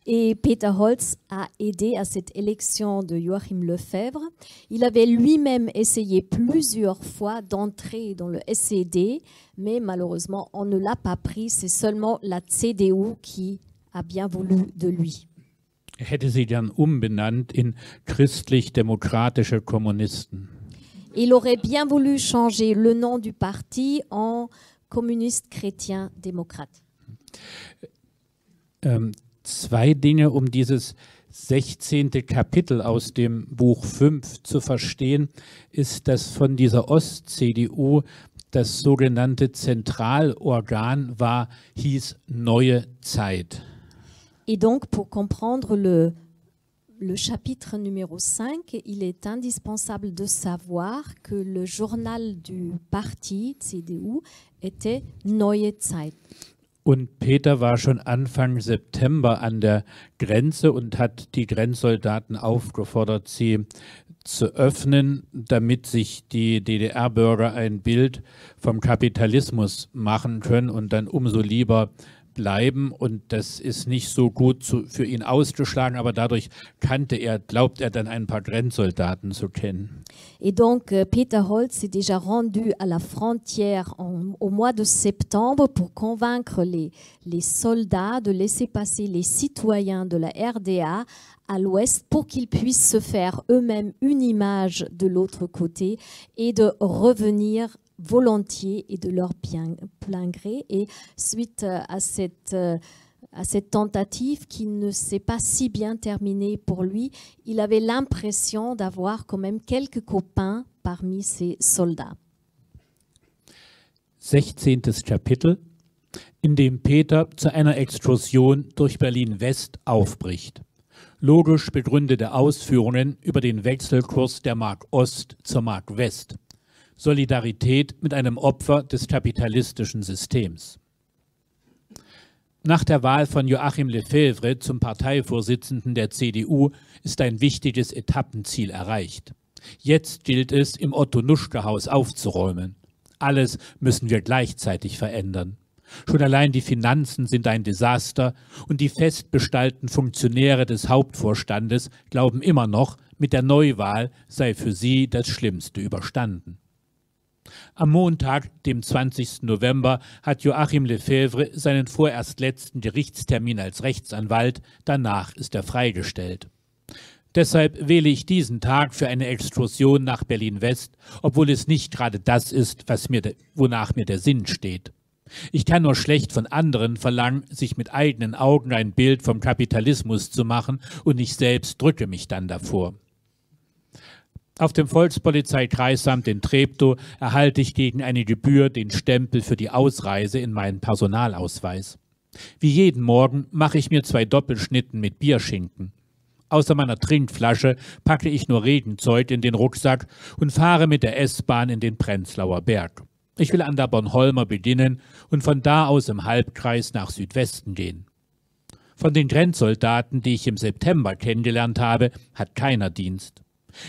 Et Peter Holz a aidé à cette élection de Joachim Lefebvre. Il avait lui-même essayé plusieurs fois d'entrer dans le SED, mais malheureusement, on ne l'a pas pris. C'est seulement la CDU qui a bien voulu de lui. Er hätte sie dann umbenannt in christlich-demokratische Kommunisten. Il aurait bien voulu changer le nom du parti en communiste chrétien démocrate. Zwei Dinge, um dieses 16. Kapitel aus dem Buch 5 zu verstehen, ist, dass von dieser Ost-CDU das sogenannte Zentralorgan war, hieß Neue Zeit. Et donc, pour comprendre le chapitre numéro 5, il est indispensable de savoir que le journal du parti CDU était Neue Zeit. Und Peter war schon Anfang September an der Grenze und hat die Grenzsoldaten aufgefordert, sie zu öffnen, damit sich die DDR-Bürger ein Bild vom Kapitalismus machen können und dann umso lieber bleiben und das ist nicht so gut für ihn ausgeschlagen, aber dadurch glaubt er dann ein paar Grenzsoldaten zu kennen. Et donc, Peter Holtz s'est déjà rendu à la frontière au mois de septembre pour convaincre les soldats de laisser passer les citoyens de la RDA à l'ouest pour qu'ils puissent se faire eux-mêmes une image de l'autre côté et de revenir volontiers et de leur plein gré. Et suite à cette tentative qui ne s'est pas si bien terminée pour lui, il avait l'impression d'avoir quand même quelques copains parmi ces soldats. 16. Kapitel, in dem Peter zu einer Exkursion durch Berlin-West aufbricht. Logisch begründete Ausführungen über den Wechselkurs der Mark Ost zur Mark West. Solidarität mit einem Opfer des kapitalistischen Systems. Nach der Wahl von Joachim Lefebvre zum Parteivorsitzenden der CDU ist ein wichtiges Etappenziel erreicht. Jetzt gilt es, im Otto-Nuschke-Haus aufzuräumen. Alles müssen wir gleichzeitig verändern. Schon allein die Finanzen sind ein Desaster und die festbestallten Funktionäre des Hauptvorstandes glauben immer noch, mit der Neuwahl sei für sie das Schlimmste überstanden. Am Montag, dem 20. November, hat Joachim Lefebvre seinen vorerst letzten Gerichtstermin als Rechtsanwalt, danach ist er freigestellt. Deshalb wähle ich diesen Tag für eine Exkursion nach Berlin-West, obwohl es nicht gerade das ist, wonach mir der Sinn steht. Ich kann nur schlecht von anderen verlangen, sich mit eigenen Augen ein Bild vom Kapitalismus zu machen und ich selbst drücke mich dann davor. Auf dem Volkspolizeikreisamt in Treptow erhalte ich gegen eine Gebühr den Stempel für die Ausreise in meinen Personalausweis. Wie jeden Morgen mache ich mir 2 Doppelschnitten mit Bierschinken. Außer meiner Trinkflasche packe ich nur Regenzeug in den Rucksack und fahre mit der S-Bahn in den Prenzlauer Berg. Ich will an der Bornholmer beginnen und von da aus im Halbkreis nach Südwesten gehen. Von den Grenzsoldaten, die ich im September kennengelernt habe, hat keiner Dienst.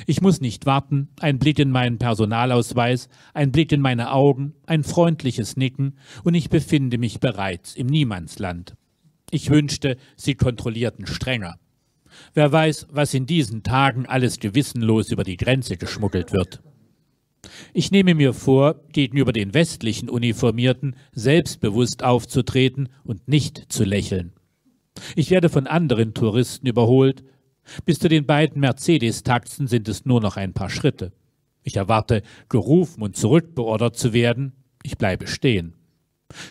Ich muss nicht warten, ein Blick in meinen Personalausweis, ein Blick in meine Augen, ein freundliches Nicken und ich befinde mich bereits im Niemandsland. Ich wünschte, sie kontrollierten strenger. Wer weiß, was in diesen Tagen alles gewissenlos über die Grenze geschmuggelt wird. Ich nehme mir vor, gegenüber den westlichen Uniformierten selbstbewusst aufzutreten und nicht zu lächeln. Ich werde von anderen Touristen überholt. Bis zu den beiden Mercedes-Taxen sind es nur noch ein paar Schritte. Ich erwarte, gerufen und zurückbeordert zu werden. Ich bleibe stehen.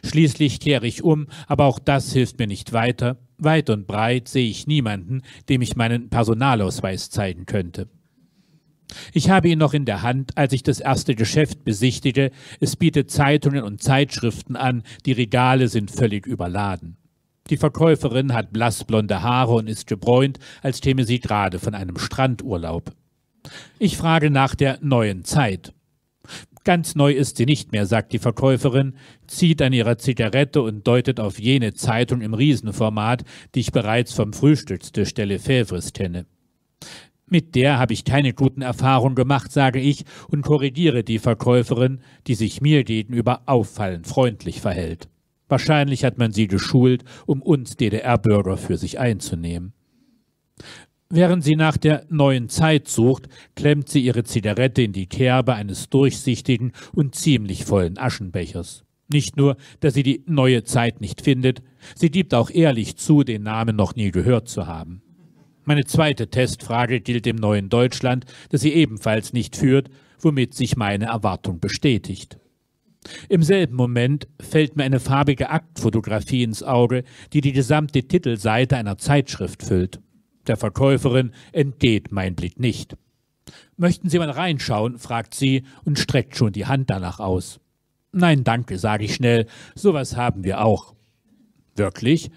Schließlich kehre ich um, aber auch das hilft mir nicht weiter. Weit und breit sehe ich niemanden, dem ich meinen Personalausweis zeigen könnte. Ich habe ihn noch in der Hand, als ich das erste Geschäft besichtige. Es bietet Zeitungen und Zeitschriften an, die Regale sind völlig überladen. Die Verkäuferin hat blassblonde Haare und ist gebräunt, als käme sie gerade von einem Strandurlaub. Ich frage nach der neuen Zeit. Ganz neu ist sie nicht mehr, sagt die Verkäuferin, zieht an ihrer Zigarette und deutet auf jene Zeitung im Riesenformat, die ich bereits vom Frühstückstisch der Lefebvres kenne. Mit der habe ich keine guten Erfahrungen gemacht, sage ich und korrigiere die Verkäuferin, die sich mir gegenüber auffallend freundlich verhält. Wahrscheinlich hat man sie geschult, um uns DDR-Bürger für sich einzunehmen. Während sie nach der neuen Zeit sucht, klemmt sie ihre Zigarette in die Kerbe eines durchsichtigen und ziemlich vollen Aschenbechers. Nicht nur, dass sie die neue Zeit nicht findet, sie gibt auch ehrlich zu, den Namen noch nie gehört zu haben. Meine zweite Testfrage gilt dem neuen Deutschland, das sie ebenfalls nicht führt, womit sich meine Erwartung bestätigt. Im selben Moment fällt mir eine farbige Aktfotografie ins Auge, die die gesamte Titelseite einer Zeitschrift füllt. Der Verkäuferin entgeht mein Blick nicht. »Möchten Sie mal reinschauen?« fragt sie und streckt schon die Hand danach aus. »Nein, danke«, sage ich schnell, »sowas haben wir auch.« »Wirklich?«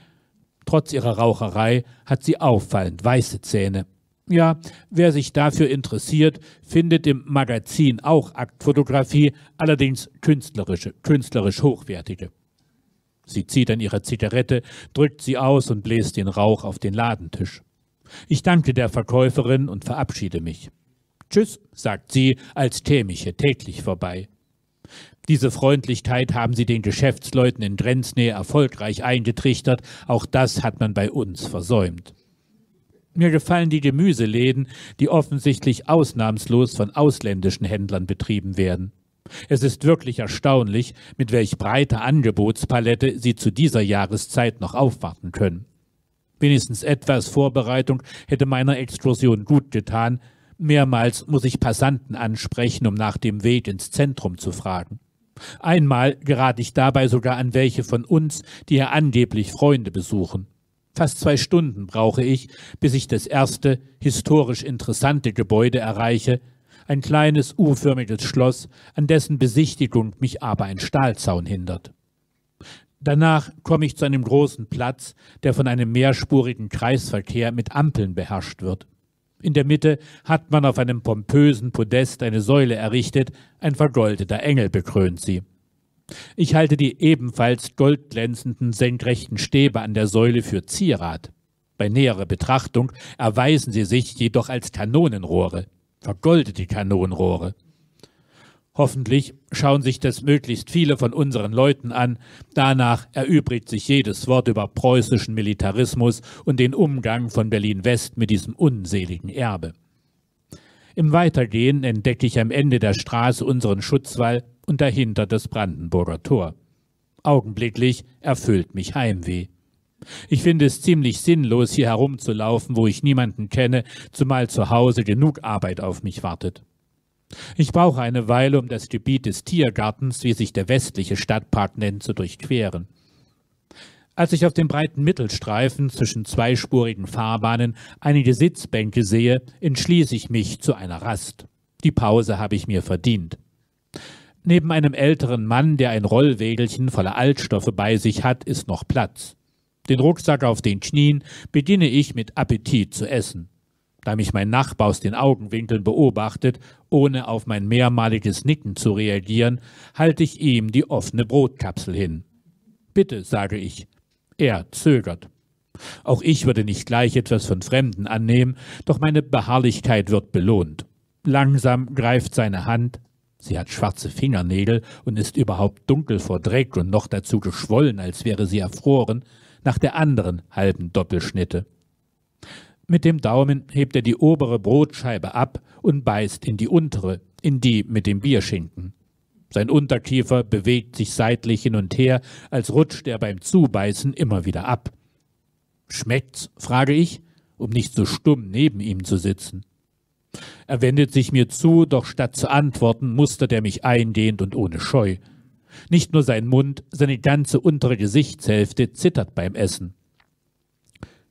Trotz ihrer Raucherei hat sie auffallend weiße Zähne. Ja, wer sich dafür interessiert, findet im Magazin auch Aktfotografie, allerdings künstlerisch hochwertige. Sie zieht an ihrer Zigarette, drückt sie aus und bläst den Rauch auf den Ladentisch. Ich danke der Verkäuferin und verabschiede mich. »Tschüss«, sagt sie, als käme ich hier täglich vorbei. Diese Freundlichkeit haben sie den Geschäftsleuten in Grenznähe erfolgreich eingetrichtert. Auch das hat man bei uns versäumt. Mir gefallen die Gemüseläden, die offensichtlich ausnahmslos von ausländischen Händlern betrieben werden. Es ist wirklich erstaunlich, mit welch breiter Angebotspalette sie zu dieser Jahreszeit noch aufwarten können. Wenigstens etwas Vorbereitung hätte meiner Exkursion gut getan. Mehrmals muss ich Passanten ansprechen, um nach dem Weg ins Zentrum zu fragen. Einmal gerate ich dabei sogar an welche von uns, die hier angeblich Freunde besuchen. Fast 2 Stunden brauche ich, bis ich das erste, historisch interessante Gebäude erreiche, ein kleines, U-förmiges Schloss, an dessen Besichtigung mich aber ein Stahlzaun hindert. Danach komme ich zu einem großen Platz, der von einem mehrspurigen Kreisverkehr mit Ampeln beherrscht wird. In der Mitte hat man auf einem pompösen Podest eine Säule errichtet, ein vergoldeter Engel bekrönt sie. Ich halte die ebenfalls goldglänzenden senkrechten Stäbe an der Säule für Zierat. Bei näherer Betrachtung erweisen sie sich jedoch als Kanonenrohre, vergoldete Kanonenrohre. Hoffentlich schauen sich das möglichst viele von unseren Leuten an. Danach erübrigt sich jedes Wort über preußischen Militarismus und den Umgang von Berlin-West mit diesem unseligen Erbe. Im Weitergehen entdecke ich am Ende der Straße unseren Schutzwall und dahinter das Brandenburger Tor. Augenblicklich erfüllt mich Heimweh. Ich finde es ziemlich sinnlos, hier herumzulaufen, wo ich niemanden kenne, zumal zu Hause genug Arbeit auf mich wartet. Ich brauche eine Weile, um das Gebiet des Tiergartens, wie sich der westliche Stadtpark nennt, zu durchqueren. Als ich auf dem breiten Mittelstreifen zwischen zweispurigen Fahrbahnen einige Sitzbänke sehe, entschließe ich mich zu einer Rast. Die Pause habe ich mir verdient. Neben einem älteren Mann, der ein Rollwägelchen voller Altstoffe bei sich hat, ist noch Platz. Den Rucksack auf den Knien beginne ich mit Appetit zu essen. Da mich mein Nachbar aus den Augenwinkeln beobachtet, ohne auf mein mehrmaliges Nicken zu reagieren, halte ich ihm die offene Brotkapsel hin. »Bitte«, sage ich. Er zögert. Auch ich würde nicht gleich etwas von Fremden annehmen, doch meine Beharrlichkeit wird belohnt. Langsam greift seine Hand, sie hat schwarze Fingernägel und ist überhaupt dunkel vor Dreck und noch dazu geschwollen, als wäre sie erfroren, nach der anderen halben Doppelschnitte. Mit dem Daumen hebt er die obere Brotscheibe ab und beißt in die untere, in die mit dem Bierschinken. Sein Unterkiefer bewegt sich seitlich hin und her, als rutscht er beim Zubeißen immer wieder ab. »Schmeckt's?« frage ich, um nicht so stumm neben ihm zu sitzen. Er wendet sich mir zu, doch statt zu antworten, mustert er mich eingehend und ohne Scheu. Nicht nur sein Mund, seine ganze untere Gesichtshälfte zittert beim Essen.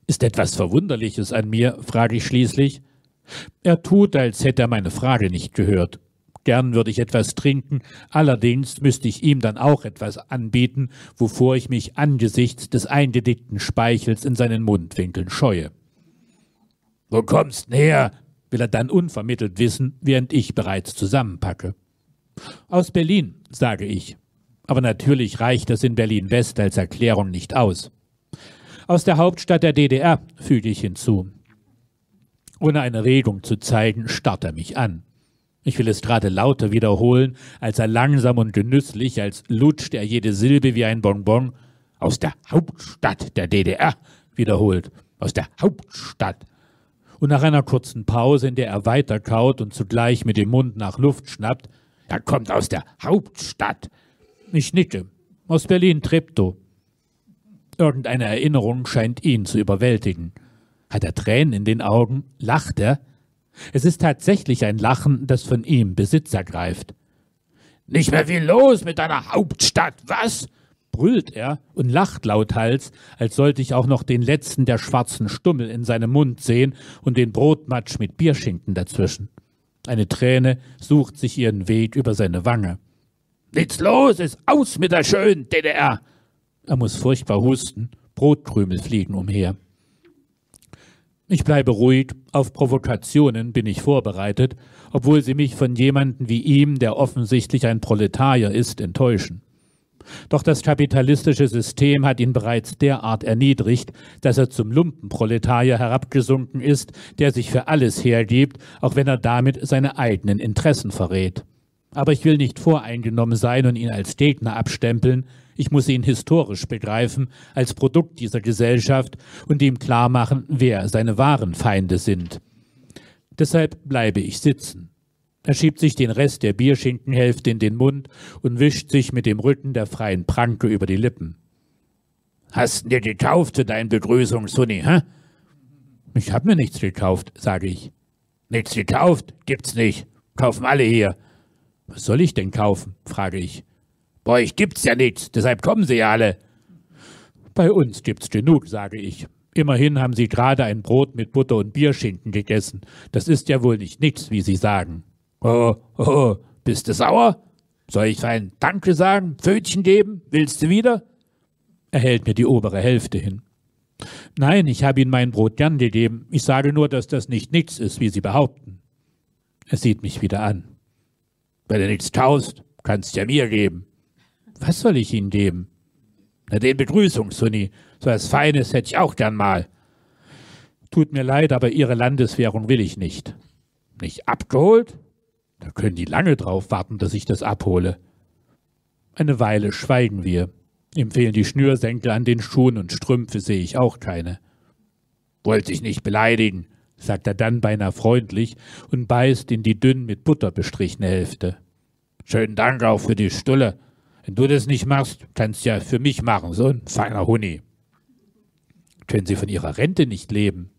»Ist etwas Verwunderliches an mir?« frage ich schließlich. Er tut, als hätte er meine Frage nicht gehört. Gern würde ich etwas trinken, allerdings müsste ich ihm dann auch etwas anbieten, wovor ich mich angesichts des eingedickten Speichels in seinen Mundwinkeln scheue. »Wo kommst denn her?« will er dann unvermittelt wissen, während ich bereits zusammenpacke. »Aus Berlin«, sage ich. Aber natürlich reicht das in Berlin-West als Erklärung nicht aus. »Aus der Hauptstadt der DDR«, füge ich hinzu. Ohne eine Regung zu zeigen, starrt er mich an. Ich will es gerade lauter wiederholen, als er langsam und genüsslich, als lutscht er jede Silbe wie ein Bonbon, »aus der Hauptstadt der DDR«, wiederholt, »aus der Hauptstadt«. Und nach einer kurzen Pause, in der er weiterkaut und zugleich mit dem Mund nach Luft schnappt, »Er kommt aus der Hauptstadt«. Ich nicke. »Aus Berlin-Treptow.« Irgendeine Erinnerung scheint ihn zu überwältigen. Hat er Tränen in den Augen? Lacht er? Es ist tatsächlich ein Lachen, das von ihm Besitz ergreift. »Nicht mehr viel los mit deiner Hauptstadt, was?« brüllt er und lacht lauthals, als sollte ich auch noch den letzten der schwarzen Stummel in seinem Mund sehen und den Brotmatsch mit Bierschinken dazwischen. Eine Träne sucht sich ihren Weg über seine Wange. »Nichts los, ist aus mit der schönen DDR!« Er muss furchtbar husten, Brotkrümel fliegen umher. Ich bleibe ruhig, auf Provokationen bin ich vorbereitet, obwohl sie mich von jemandem wie ihm, der offensichtlich ein Proletarier ist, enttäuschen. Doch das kapitalistische System hat ihn bereits derart erniedrigt, dass er zum Lumpenproletarier herabgesunken ist, der sich für alles hergibt, auch wenn er damit seine eigenen Interessen verrät. Aber ich will nicht voreingenommen sein und ihn als Gegner abstempeln. Ich muss ihn historisch begreifen, als Produkt dieser Gesellschaft und ihm klar machen, wer seine wahren Feinde sind. Deshalb bleibe ich sitzen. Er schiebt sich den Rest der Bierschinkenhälfte in den Mund und wischt sich mit dem Rücken der freien Pranke über die Lippen. »Hast du dir gekauft für deinen Begrüßungshuni, hä?« »Ich hab mir nichts gekauft«, sage ich. »Nichts gekauft? Gibt's nicht. Kaufen alle hier.« »Was soll ich denn kaufen?«, frage ich. »Bei euch gibt's ja nichts, deshalb kommen sie ja alle.« »Bei uns gibt's genug«, sage ich. »Immerhin haben Sie gerade ein Brot mit Butter und Bierschinken gegessen. Das ist ja wohl nicht nichts, wie Sie sagen.« »Oh, bist du sauer? Soll ich fein Danke sagen, Pfötchen geben? Willst du wieder?« Er hält mir die obere Hälfte hin. »Nein, ich habe Ihnen mein Brot gern gegeben. Ich sage nur, dass das nicht nichts ist, wie Sie behaupten.« Er sieht mich wieder an. »Wenn du nichts kaufst, kannst du ja mir geben.« »Was soll ich Ihnen geben?« »Na, den Begrüßungshuni. So was Feines hätte ich auch gern mal.« »Tut mir leid, aber Ihre Landeswährung will ich nicht.« »Nicht abgeholt? Da können die lange drauf warten, dass ich das abhole.« Eine Weile schweigen wir. Ihm fehlen die Schnürsenkel an den Schuhen und Strümpfe sehe ich auch keine. »Wollte ich nicht beleidigen«, sagt er dann beinahe freundlich und beißt in die dünn mit Butter bestrichene Hälfte. »Schönen Dank auch für die Stulle. Wenn du das nicht machst, kannst du ja für mich machen, so ein feiner Huni.« »Können Sie von Ihrer Rente nicht leben?«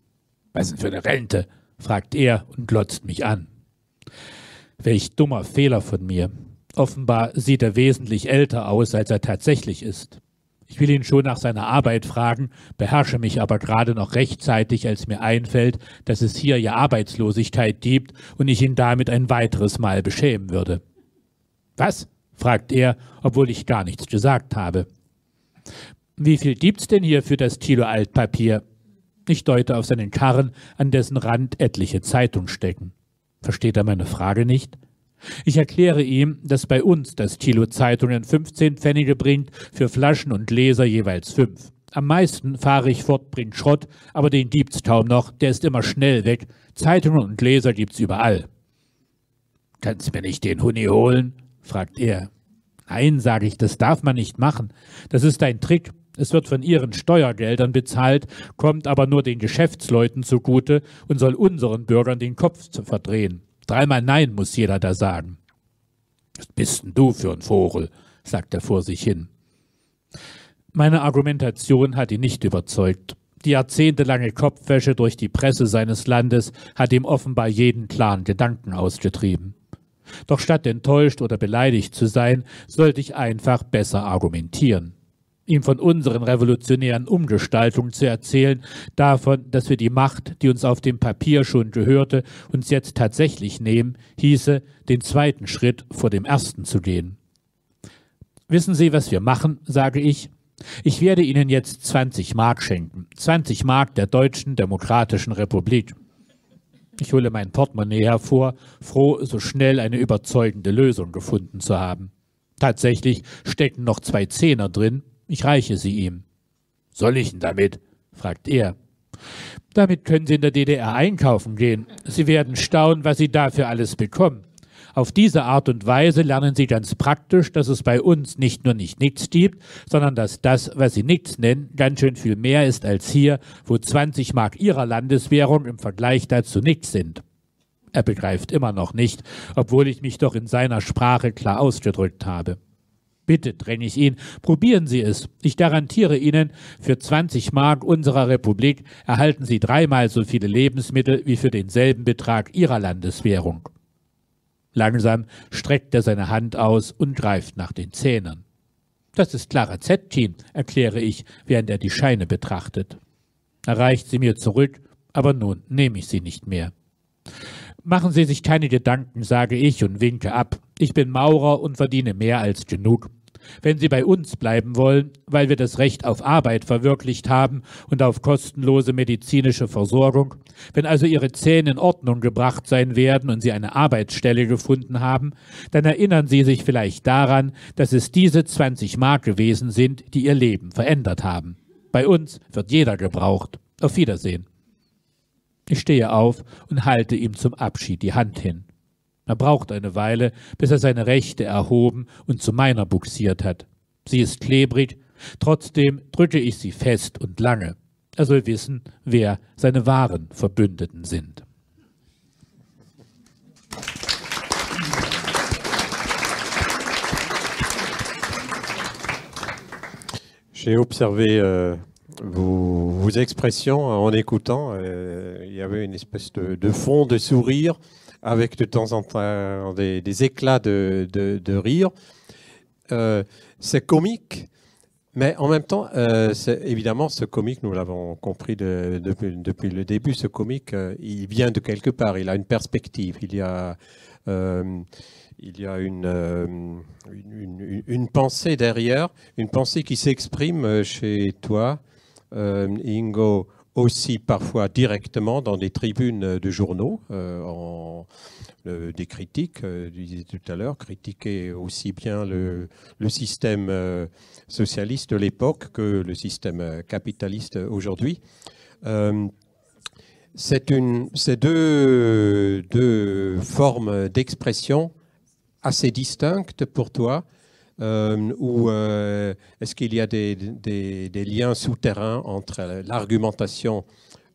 »Was denn für eine Rente?«, fragt er und glotzt mich an. Welch dummer Fehler von mir. Offenbar sieht er wesentlich älter aus, als er tatsächlich ist. Ich will ihn schon nach seiner Arbeit fragen, beherrsche mich aber gerade noch rechtzeitig, als mir einfällt, dass es hier ja Arbeitslosigkeit gibt und ich ihn damit ein weiteres Mal beschämen würde. »Was?«, fragt er, obwohl ich gar nichts gesagt habe. »Wie viel gibt's denn hier für das Kilo Altpapier?« Ich deute auf seinen Karren, an dessen Rand etliche Zeitungen stecken. Versteht er meine Frage nicht? Ich erkläre ihm, dass bei uns das Kilo Zeitungen 15 Pfennige bringt, für Flaschen und Gläser jeweils 5. Am meisten fahre ich fort, bringt Schrott, aber den gibt's kaum noch, der ist immer schnell weg. Zeitungen und Gläser gibt's überall. »Kannst du mir nicht den Huni holen?«, fragt er. »Nein«, sage ich, das darf man nicht machen. Das ist ein Trick. Es wird von Ihren Steuergeldern bezahlt, kommt aber nur den Geschäftsleuten zugute und soll unseren Bürgern den Kopf verdrehen. 3-mal Nein muss jeder da sagen.« »Was bist denn du für ein Vogel?«, sagt er vor sich hin. Meine Argumentation hat ihn nicht überzeugt. Die jahrzehntelange Kopfwäsche durch die Presse seines Landes hat ihm offenbar jeden klaren Gedanken ausgetrieben. Doch statt enttäuscht oder beleidigt zu sein, sollte ich einfach besser argumentieren. Ihm von unseren revolutionären Umgestaltungen zu erzählen, davon, dass wir die Macht, die uns auf dem Papier schon gehörte, uns jetzt tatsächlich nehmen, hieße, den zweiten Schritt vor dem ersten zu gehen. »Wissen Sie, was wir machen?«, sage ich. »Ich werde Ihnen jetzt 20 Mark schenken, 20 Mark der Deutschen Demokratischen Republik.« Ich hole mein Portemonnaie hervor, froh, so schnell eine überzeugende Lösung gefunden zu haben. Tatsächlich stecken noch 2 Zehner drin. Ich reiche sie ihm. »Soll ich denn damit?«, fragt er. »Damit können Sie in der DDR einkaufen gehen. Sie werden staunen, was Sie dafür alles bekommen. Auf diese Art und Weise lernen Sie ganz praktisch, dass es bei uns nicht nur nicht nichts gibt, sondern dass das, was Sie nichts nennen, ganz schön viel mehr ist als hier, wo 20 Mark Ihrer Landeswährung im Vergleich dazu nichts sind.« Er begreift immer noch nicht, obwohl ich mich doch in seiner Sprache klar ausgedrückt habe. »Bitte«, dränge ich ihn, »probieren Sie es. Ich garantiere Ihnen, für 20 Mark unserer Republik erhalten Sie 3-mal so viele Lebensmittel wie für denselben Betrag Ihrer Landeswährung.« Langsam streckt er seine Hand aus und greift nach den Zähnern. »Das ist klarer Zetkin«, erkläre ich, während er die Scheine betrachtet. Er reicht sie mir zurück, aber nun nehme ich sie nicht mehr. »Machen Sie sich keine Gedanken«, sage ich und winke ab. »Ich bin Maurer und verdiene mehr als genug. Wenn Sie bei uns bleiben wollen, weil wir das Recht auf Arbeit verwirklicht haben und auf kostenlose medizinische Versorgung, wenn also Ihre Zähne in Ordnung gebracht sein werden und Sie eine Arbeitsstelle gefunden haben, dann erinnern Sie sich vielleicht daran, dass es diese 20 Mark gewesen sind, die Ihr Leben verändert haben. Bei uns wird jeder gebraucht. Auf Wiedersehen.« Ich stehe auf und halte ihm zum Abschied die Hand hin. Er braucht eine Weile, bis er seine Rechte erhoben und zu meiner buxiert hat. Sie ist klebrig, trotzdem drücke ich sie fest und lange. Er soll wissen, wer seine wahren Verbündeten sind. J'ai observé vos expressions en écoutant. Il y avait une espèce de fond de sourire avec de temps en temps des éclats de rire. C'est comique, mais en même temps, évidemment, ce comique, nous l'avons compris depuis le début, ce comique, il vient de quelque part, il a une perspective, il y a une pensée derrière, une pensée qui s'exprime chez toi, Ingo, aussi parfois directement dans des tribunes de journaux, des critiques, je disais tout à l'heure, critiquer aussi bien le système socialiste de l'époque que le système capitaliste aujourd'hui. C'est deux formes d'expression assez distinctes pour toi, ou est-ce qu'il y a des liens souterrains entre l'argumentation,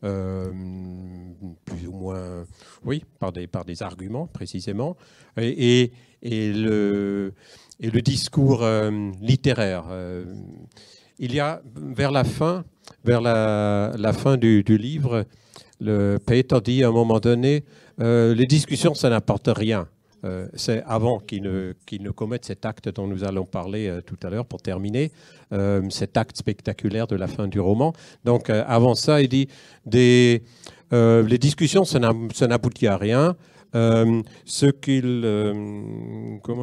plus ou moins, oui, par des arguments précisément, et le discours littéraire. Il y a vers la fin du livre, Peter dit à un moment donné, les discussions, ça n'apporte rien. C'est avant qu'il ne commette cet acte dont nous allons parler tout à l'heure pour terminer, cet acte spectaculaire de la fin du roman. Donc avant ça, il dit, les discussions, ça n'aboutit à rien. Comment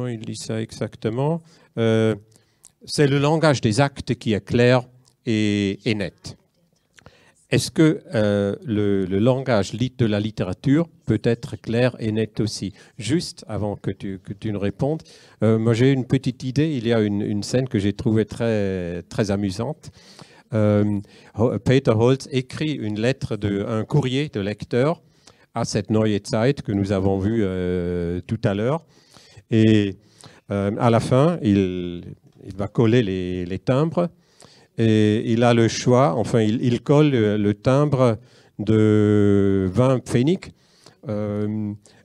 il dit ça exactement, c'est le langage des actes qui est clair et net. Est-ce que le langage de la littérature peut être clair et net aussi? Juste avant que tu ne répondes, moi j'ai une petite idée. Il y a une scène que j'ai trouvée très, très amusante. Peter Holz écrit une lettre, un courrier de lecteur à cette Neue Zeit que nous avons vu tout à l'heure. Et à la fin, il va coller les timbres. Et il a le choix, enfin il colle le timbre de 20 pfennig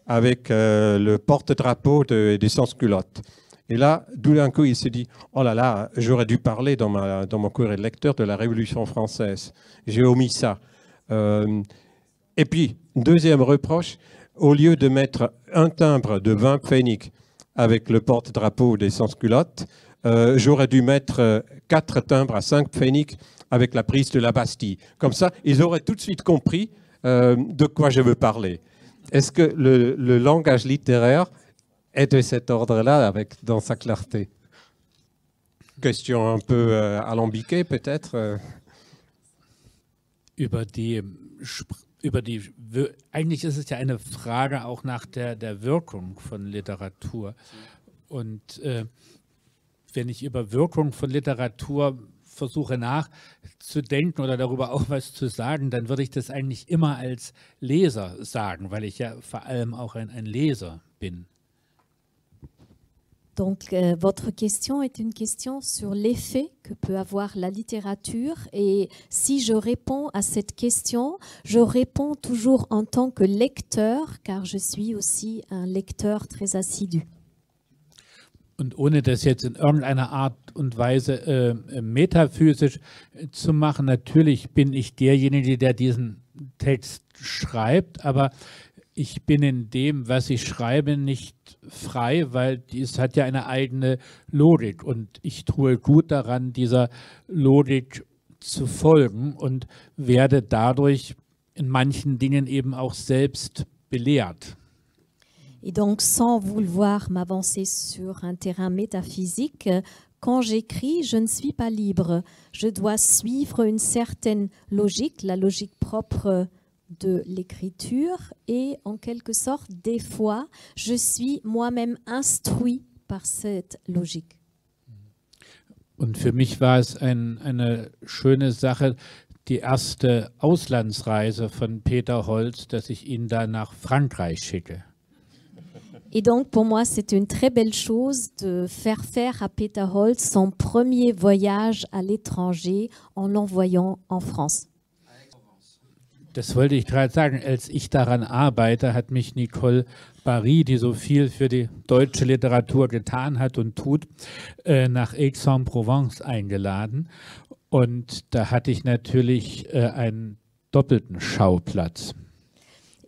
avec le porte-drapeau des sans-culottes. Et là, d'un coup, il se dit « Oh là là, j'aurais dû parler dans mon courrier de lecteur de la Révolution française. J'ai omis ça. » Et puis, deuxième reproche, au lieu de mettre un timbre de 20 pfennig avec le porte-drapeau des sans-culottes, j'aurais dû mettre 4 timbres à 5 pfennig avec la prise de la Bastille. Comme ça, ils auraient tout de suite compris de quoi je veux parler. Est-ce que le langage littéraire est de cet ordre-là, dans sa clarté? Question un peu alambiquée, peut-être. Eigentlich ist es ja eine Frage auch nach der Wirkung von Literatur. Und wenn ich über Wirkung von Literatur versuche nachzudenken oder darüber auch was zu sagen, dann würde ich das eigentlich immer als Leser sagen, weil ich ja vor allem auch ein Leser bin. Donc, votre question est une question sur l'effet que peut avoir la littérature. Et si je réponds à cette question, je réponds toujours en tant que lecteur, car je suis aussi un lecteur très assidu. Und ohne das jetzt in irgendeiner Art und Weise metaphysisch zu machen, natürlich bin ich derjenige, der diesen Text schreibt, aber ich bin in dem, was ich schreibe, nicht frei, weil es hat ja eine eigene Logik und ich tue gut daran, dieser Logik zu folgen und werde dadurch in manchen Dingen eben auch selbst belehrt. Et donc, sans vouloir m'avancer sur un terrain métaphysique, quand j'écris, je ne suis pas libre. Je dois suivre une certaine logique, la logique propre de l'écriture, et en quelque sorte, des fois, je suis moi-même instruit par cette logique. Und für mich war es eine schöne Sache, die erste Auslandsreise von Peter Holz, dass ich ihn da nach Frankreich schicke. Et donc, pour moi, c'est une très belle chose de faire à Peter Holz son premier voyage à l'étranger en l'envoyant en France. Das wollte ich gerade sagen. Als ich daran arbeite, hat mich Nicole Barry, die so viel für die deutsche Literatur getan hat und tut, nach Aix-en-Provence eingeladen. Und da hatte ich natürlich einen doppelten Schauplatz.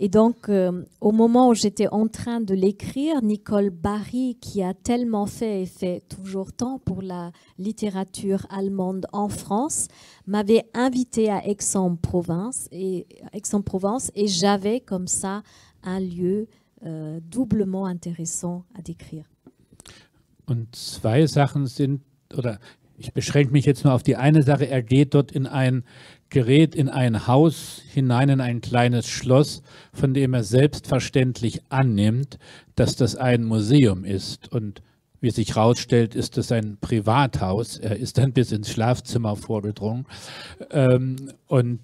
Et donc, au moment où j'étais en train de l'écrire, Nicole Barry, qui a tellement fait et fait toujours tant pour la littérature allemande en France, m'avait invité à Aix-en-Provence et j'avais comme ça un lieu doublement intéressant à décrire. Und zwei Sachen sind, oder ich beschränke mich jetzt nur auf die eine Sache, er geht dort in ein Haus hinein, in ein kleines Schloss, von dem er selbstverständlich annimmt, dass das ein Museum ist. Und wie sich herausstellt, ist es ein Privathaus. Er ist dann bis ins Schlafzimmer vorgedrungen. Und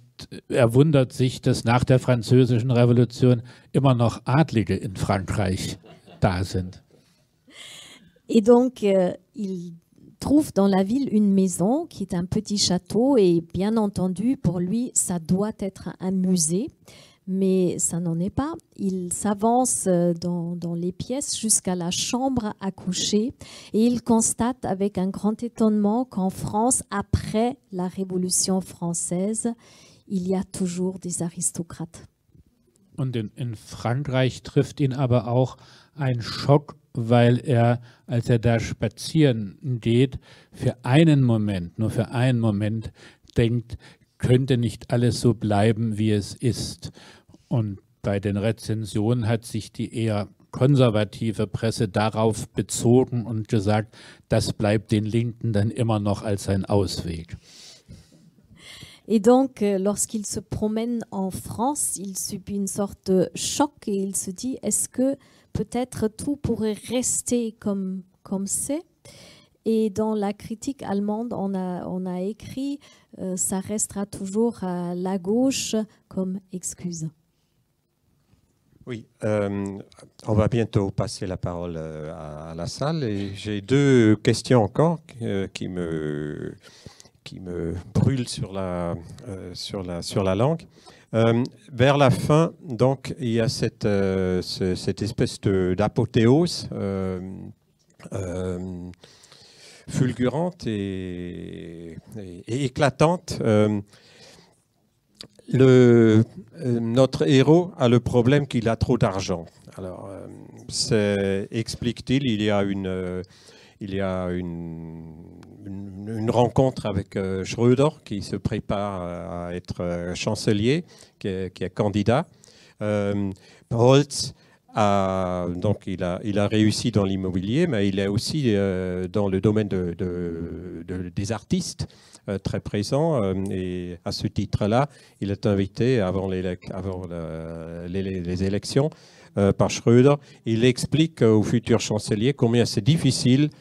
er wundert sich, dass nach der Französischen Revolution immer noch Adlige in Frankreich da sind. Et donc, il trouve dans la ville une maison qui est un petit château et bien entendu, pour lui, ça doit être un musée, mais ça n'en est pas. Il s'avance dans les pièces jusqu'à la chambre à coucher et il constate avec un grand étonnement qu'en France, après la Révolution française, il y a toujours des aristocrates. Und in Frankreich trifft ihn aber auch ein Schock, weil er, als er da spazieren geht, für einen Moment, nur für einen Moment denkt, könnte nicht alles so bleiben, wie es ist. Und bei den Rezensionen hat sich die eher konservative Presse darauf bezogen und gesagt, das bleibt den Linken dann immer noch als ein Ausweg. Et donc, lorsqu'il se promène en France, il subit une sorte de choc et il se dit, est-ce que peut-être tout pourrait rester comme c'est? Et dans la critique allemande, on a écrit, ça restera toujours à la gauche comme excuse. Oui, on va bientôt passer la parole à la salle et j'ai deux questions encore qui me brûlent sur la langue. Vers la fin, donc, il y a cette espèce d'apothéose fulgurante et éclatante. Notre héros a le problème qu'il a trop d'argent. Alors, explique-t-il, il y a une rencontre avec Schröder qui se prépare à être chancelier, qui est candidat. Holz donc il a réussi dans l'immobilier, mais il est aussi dans le domaine des artistes très présent. Et à ce titre-là, il est invité avant les élections par Schröder. Il explique au futur chancelier combien c'est difficile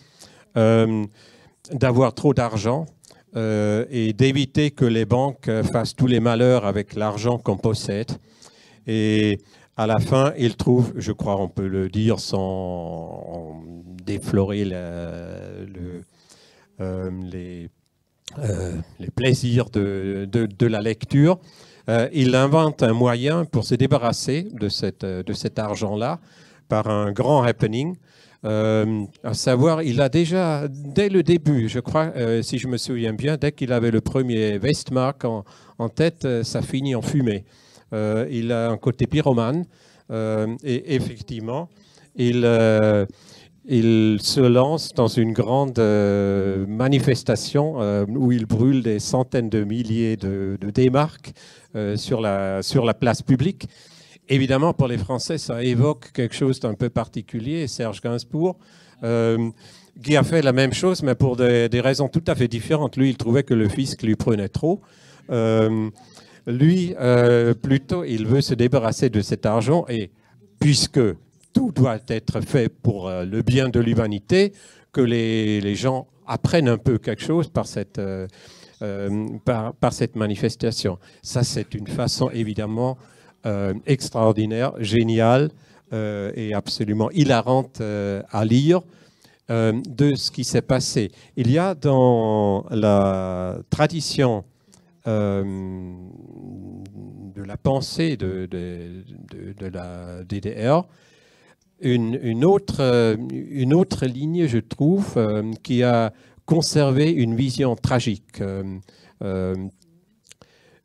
d'avoir trop d'argent et d'éviter que les banques fassent tous les malheurs avec l'argent qu'on possède. Et à la fin, il trouve, je crois on peut le dire sans déflorer les plaisirs de la lecture, il invente un moyen pour se débarrasser de cet argent-là par un grand happening. À savoir, il a déjà, dès le début, je crois, si je me souviens bien, dès qu'il avait le premier Westmark en tête, ça finit en fumée. Il a un côté pyromane et effectivement, il se lance dans une grande manifestation où il brûle des centaines de milliers de D-marks sur la place publique. Évidemment, pour les Français, ça évoque quelque chose d'un peu particulier. Serge Gainsbourg, qui a fait la même chose, mais pour des raisons tout à fait différentes. Lui, il trouvait que le fisc lui prenait trop. Lui, plutôt, il veut se débarrasser de cet argent. Et puisque tout doit être fait pour le bien de l'humanité, que les gens apprennent un peu quelque chose par cette manifestation. Ça, c'est une façon, évidemment, extraordinaire, géniale, est absolument hilarante à lire de ce qui s'est passé. Il y a dans la tradition de la pensée de la DDR une autre ligne, je trouve, qui a conservé une vision tragique.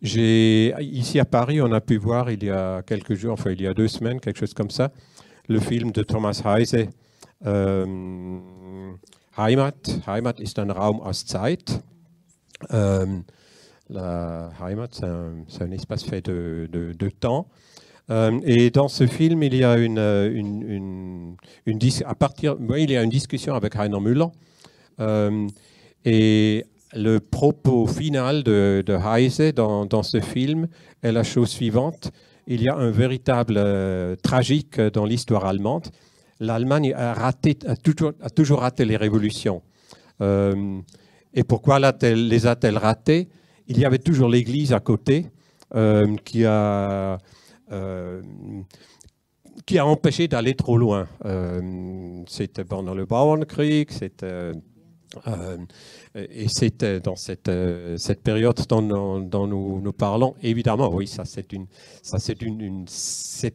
Ici à Paris, on a pu voir il y a quelques jours, enfin il y a 2 semaines, quelque chose comme ça, le film de Thomas Heise, Heimat. Heimat ist ein Raum aus Zeit. La Heimat, c'est un espace fait de temps. Et dans ce film, il y a une discussion avec Heiner Müller. Et le propos final de Heise dans ce film est la chose suivante. Il y a un véritable tragique dans l'histoire allemande. L'Allemagne a toujours raté les révolutions. Et pourquoi les a-t-elle ratées? Il y avait toujours l'Église à côté qui a empêché d'aller trop loin. C'était pendant le Bauernkrieg, et c'était dans cette période dont nous parlons. Évidemment, oui, cette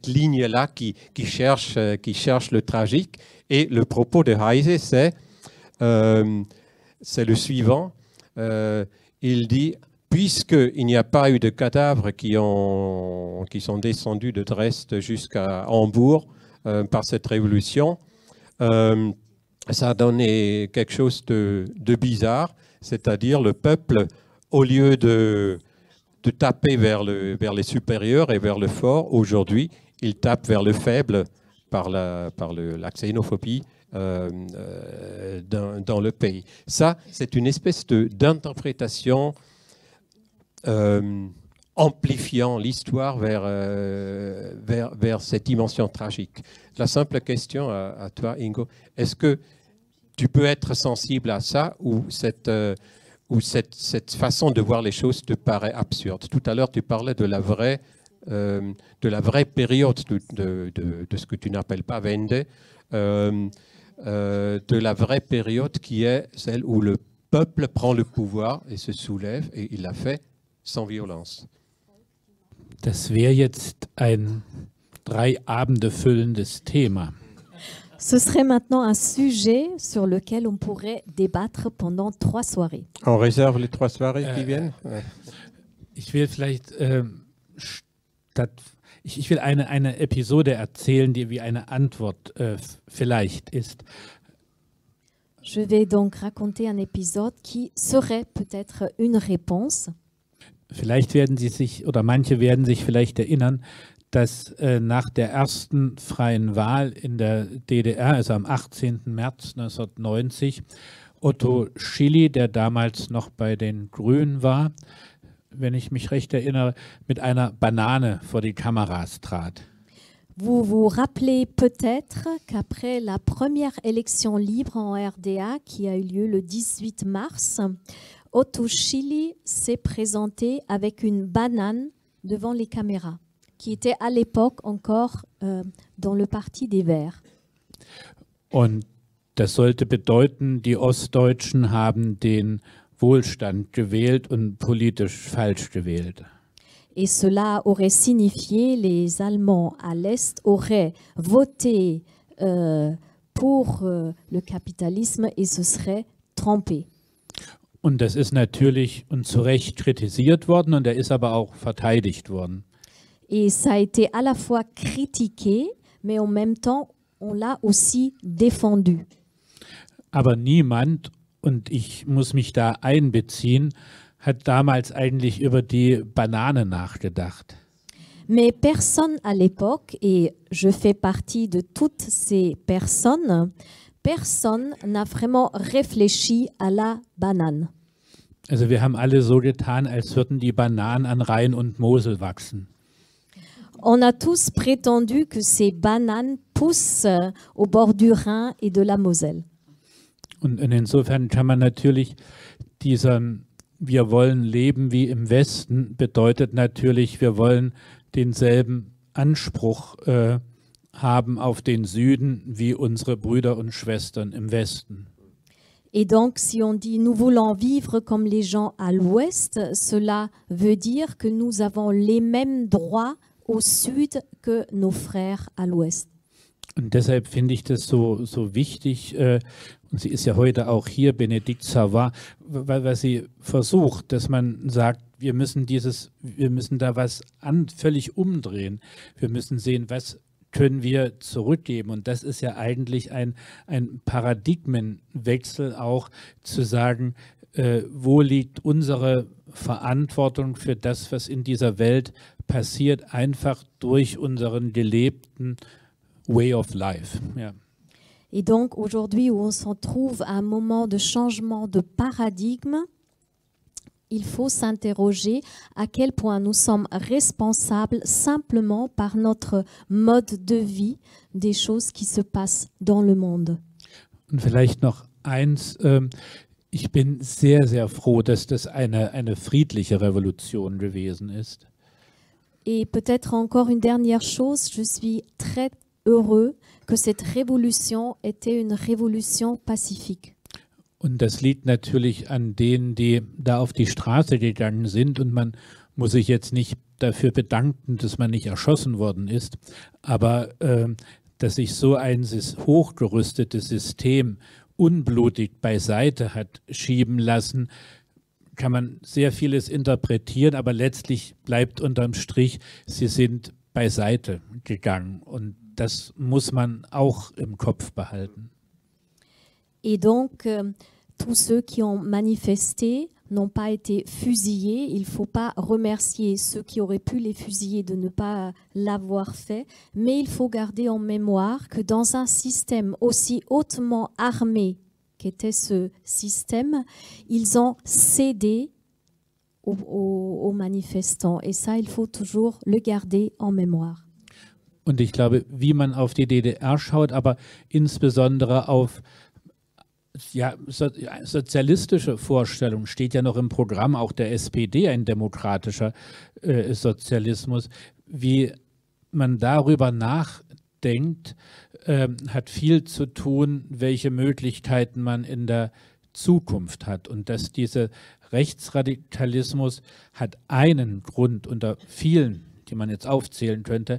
ligne-là qui cherche le tragique. Et le propos de Heise, c'est le suivant. Il dit, puisqu'il n'y a pas eu de cadavres qui sont descendus de Dresde jusqu'à Hambourg par cette révolution, ça a donné quelque chose de bizarre, c'est-à-dire le peuple, au lieu de taper vers les supérieurs et vers le fort, aujourd'hui, il tape vers le faible par la xénophobie dans le pays. Ça, c'est une espèce d'interprétation amplifiant l'histoire vers cette dimension tragique. La simple question à toi, Ingo, est-ce que tu peux être sensible à ça ou cette façon de voir les choses te paraît absurde? Tout à l'heure, tu parlais de la vraie période de ce que tu n'appelles pas Wende, de la vraie période qui est celle où le peuple prend le pouvoir et se soulève, et il l'a fait sans violence. Das wäre jetzt ein 3 Abende füllendes Thema. Ce serait maintenant un sujet sur lequel on pourrait débattre pendant 3 soirées. On réserve les 3 soirées qui viennent. Ich will vielleicht ich will eine Episode erzählen, die wie eine Antwort vielleicht ist. Je vais donc raconter un épisode qui serait peut-être une réponse. Vielleicht werden Sie sich, oder manche werden sich vielleicht erinnern, dass nach der ersten freien Wahl in der DDR, also am 18. März 1990, Otto Schily, der damals noch bei den Grünen war, wenn ich mich recht erinnere, mit einer Banane vor die Kameras trat. Vous vous rappelez peut-être qu'après la première élection libre en RDA qui a eu lieu le 18 mars, Otto Schily s'est présenté avec une banane devant les caméras, qui était à l'époque encore dans le Parti des Verts. Und das sollte bedeuten, die Ostdeutschen haben den Wohlstand gewählt und politisch falsch gewählt. Et cela aurait signifié les Allemands à l'Est auraient voté pour le capitalisme et se seraient trompés. Und das ist natürlich und zu Recht kritisiert worden und er ist aber auch verteidigt worden. Et ça a été à la fois critiqué, mais en même temps, on l'a aussi défendu. Aber niemand, und ich muss mich da einbeziehen, hat damals eigentlich über die Banane nachgedacht. Mais personne à l'époque, et je fais partie de toutes ces personnes, personne n'a vraiment réfléchi à la banane. Also wir haben alle so getan, als würden die Bananen an Rhein und Mosel wachsen. On a tous prétendu que ces bananes poussent au bord du Rhin et de la Moselle. Und insofern kann man natürlich wir wollen leben wie im Westen, bedeutet natürlich, wir wollen denselben Anspruch haben auf den Süden wie unsere Brüder und Schwestern im Westen. Et donc, si on dit nous voulons vivre comme les gens à l'ouest, cela veut dire que nous avons les mêmes droits au sud que nos frères à l'ouest. Und deshalb finde ich das so wichtig, und sie ist ja heute auch hier, Bénédicte Savard, weil sie versucht, dass man sagt, wir müssen da was völlig umdrehen. Wir müssen sehen, was können wir zurückgeben. Und das ist ja eigentlich ein Paradigmenwechsel auch, zu sagen, wo liegt unsere Verantwortung für das, was in dieser Welt passiert, einfach durch unseren gelebten way of life. Ja. Et donc aujourd'hui où on s'en trouve à un moment de changement de paradigme, il faut s'interroger à quel point nous sommes responsables simplement par notre mode de vie des choses qui se passent dans le monde. Und vielleicht noch eins, ich bin sehr, sehr froh, dass das eine friedliche Revolution gewesen ist. Et peut-être encore une dernière chose, je suis très heureux que cette révolution était une révolution pacifique. Und das liegt natürlich an denen, die da auf die Straße gegangen sind. Und man muss sich jetzt nicht dafür bedanken, dass man nicht erschossen worden ist. Aber dass sich so ein hochgerüstetes System unblutig beiseite hat schieben lassen, kann man sehr vieles interpretieren. Aber letztlich bleibt unterm Strich, sie sind beiseite gegangen. Und das muss man auch im Kopf behalten. Et donc, tous ceux qui ont manifesté n'ont pas été fusillés. Il ne faut pas remercier ceux qui auraient pu les fusiller de ne pas l'avoir fait, mais il faut garder en mémoire que dans un système aussi hautement armé qu'était ce système, ils ont cédé aux manifestants. Et ça, il faut toujours le garder en mémoire. Und ich glaube, wie man auf die DDR schaut, aber insbesondere auf sozialistische Vorstellungen, steht ja noch im Programm auch der SPD, ein demokratischer Sozialismus, wie man darüber nachdenkt, hat viel zu tun, welche Möglichkeiten man in der Zukunft hat. Und dass dieser Rechtsradikalismus hat einen Grund unter vielen, die man jetzt aufzählen könnte,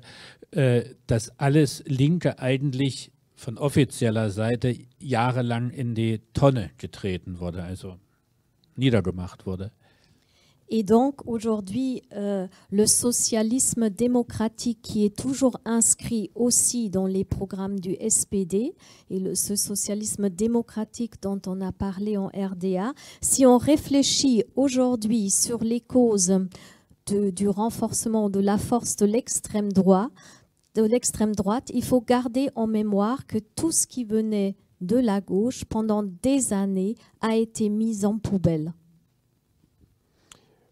dass alles Linke eigentlich von offizieller Seite jahrelang in die Tonne getreten wurde, also niedergemacht wurde. Et donc aujourd'hui, le socialisme démocratique qui est toujours inscrit aussi dans les programmes du SPD et ce socialisme démocratique dont on a parlé en RDA, si on réfléchit aujourd'hui sur les causes du renforcement de la force de l'extrême droite, il faut garder en mémoire que tout ce qui venait de la gauche pendant des années a été mis en poubelle.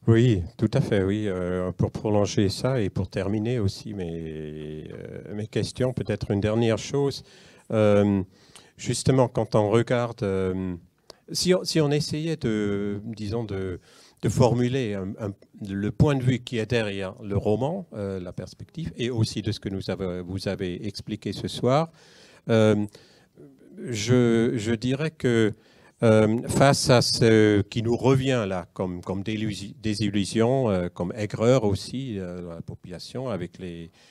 Oui, tout à fait, oui. Pour prolonger ça et pour terminer aussi mes questions, peut-être une dernière chose. Justement, quand on regarde, si on essayait de formuler le point de vue qui est derrière le roman, la perspective, et aussi de ce que vous avez expliqué ce soir, je dirais que face à ce qui nous revient là comme désillusion, comme aigreur aussi de la population, avec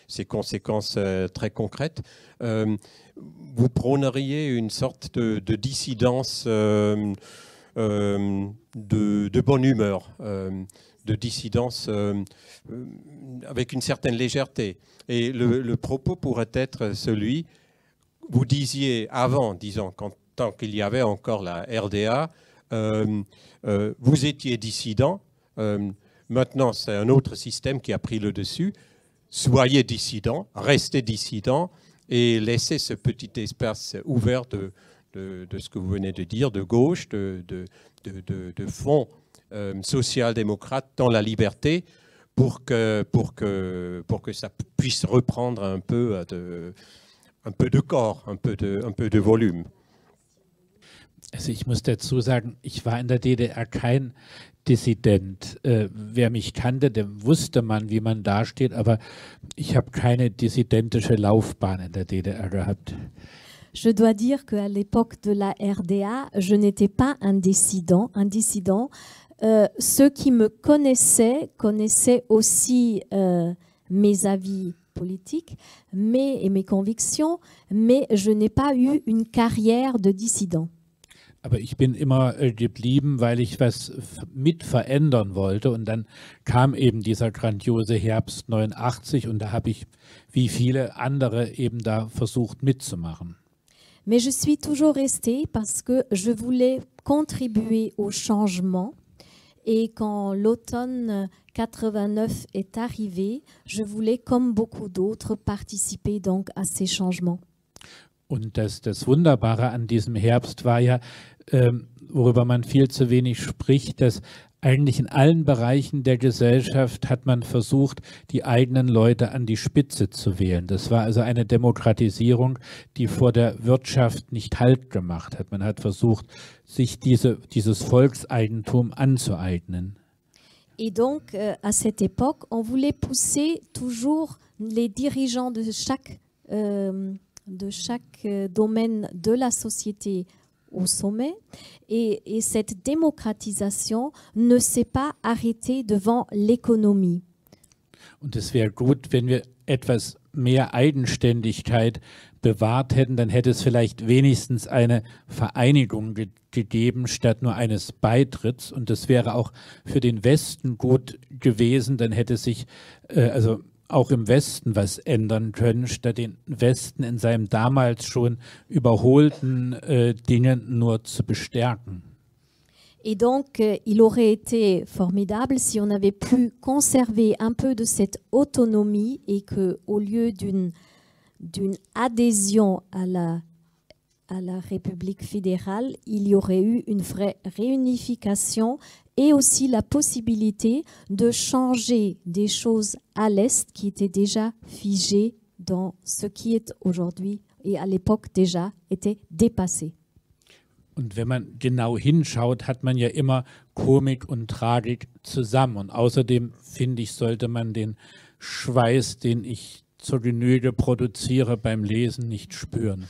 ses conséquences très concrètes, vous prôneriez une sorte de dissidence de bonne humeur, de dissidence avec une certaine légèreté. Et le propos pourrait être celui, vous disiez avant, disons, tant qu'il y avait encore la RDA, vous étiez dissident, maintenant c'est un autre système qui a pris le dessus, soyez dissident, restez dissident et laissez ce petit espace ouvert de ce que vous venez de dire, de gauche, de fond social-démocrate dans la liberté pour que ça puisse reprendre un peu de corps, un peu de volume. Also ich muss dazu sagen, ich war in der DDR kein Dissident. Wer mich kannte, dem wusste man, wie man dasteht, aber ich habe keine dissidentische Laufbahn in der DDR gehabt. Je dois dire qu'à l'époque de la RDA, je n'étais pas un dissident. Ceux qui me connaissaient aussi mes avis politiques et mes convictions, mais je n'ai pas eu une carrière de dissident. Aber ich bin immer geblieben, weil ich was mit verändern wollte. Und dann kam eben dieser grandiose Herbst 89 und da habe ich, wie viele andere, eben da versucht mitzumachen. Mais je suis toujours restée parce que je voulais contribuer au changement. Et quand l'automne 89 est arrivé, je voulais, comme beaucoup d'autres, participer donc à ces changements. Und das Wunderbare an diesem Herbst war ja, worüber man viel zu wenig spricht, dass eigentlich in allen Bereichen der Gesellschaft hat man versucht, die eigenen Leute an die Spitze zu wählen. Das war also eine Demokratisierung, die vor der Wirtschaft nicht Halt gemacht hat. Man hat versucht, sich dieses Volkseigentum anzueignen. Et donc, à cette époque, on voulait pousser toujours les dirigeants de chaque domaine de la société au sommet. Et cette démocratisation ne s'est pas arrêtée devant l'économie. Und es wäre gut, wenn wir etwas mehr Eigenständigkeit bewahrt hätten, dann hätte es vielleicht wenigstens eine Vereinigung gegeben statt nur eines Beitritts. Und das wäre auch für den Westen gut gewesen, dann hätte sich also auch im Westen was ändern können, statt den Westen in seinem damals schon überholten Dingen nur zu bestärken. Et donc, il aurait été formidable si on avait pu conserver un peu de cette autonomie et qu'au lieu d'une adhésion à la République fédérale, il y aurait eu une vraie réunification et aussi la possibilité de changer des choses à l'Est qui étaient déjà figées dans ce qui est aujourd'hui et à l'époque déjà était dépassé. Und wenn man genau hinschaut, hat man ja immer Komik und Tragik zusammen. Und außerdem, finde ich, sollte man den Schweiß, den ich zur Genüge produziere beim Lesen, nicht spüren.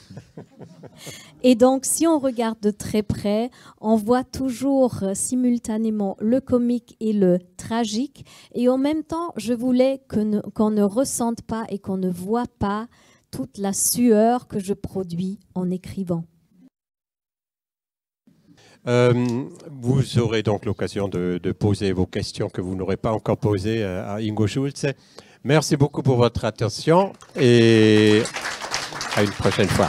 Et donc, si on regarde de très près, on voit toujours simultanément le comique et le tragique. Et en même temps, je voulais qu'on ne ressente pas et qu'on ne voit pas toute la sueur que je produis en écrivant. Vous aurez donc l'occasion de poser vos questions que vous n'aurez pas encore posées à Ingo Schulze. Merci beaucoup pour votre attention et à une prochaine fois.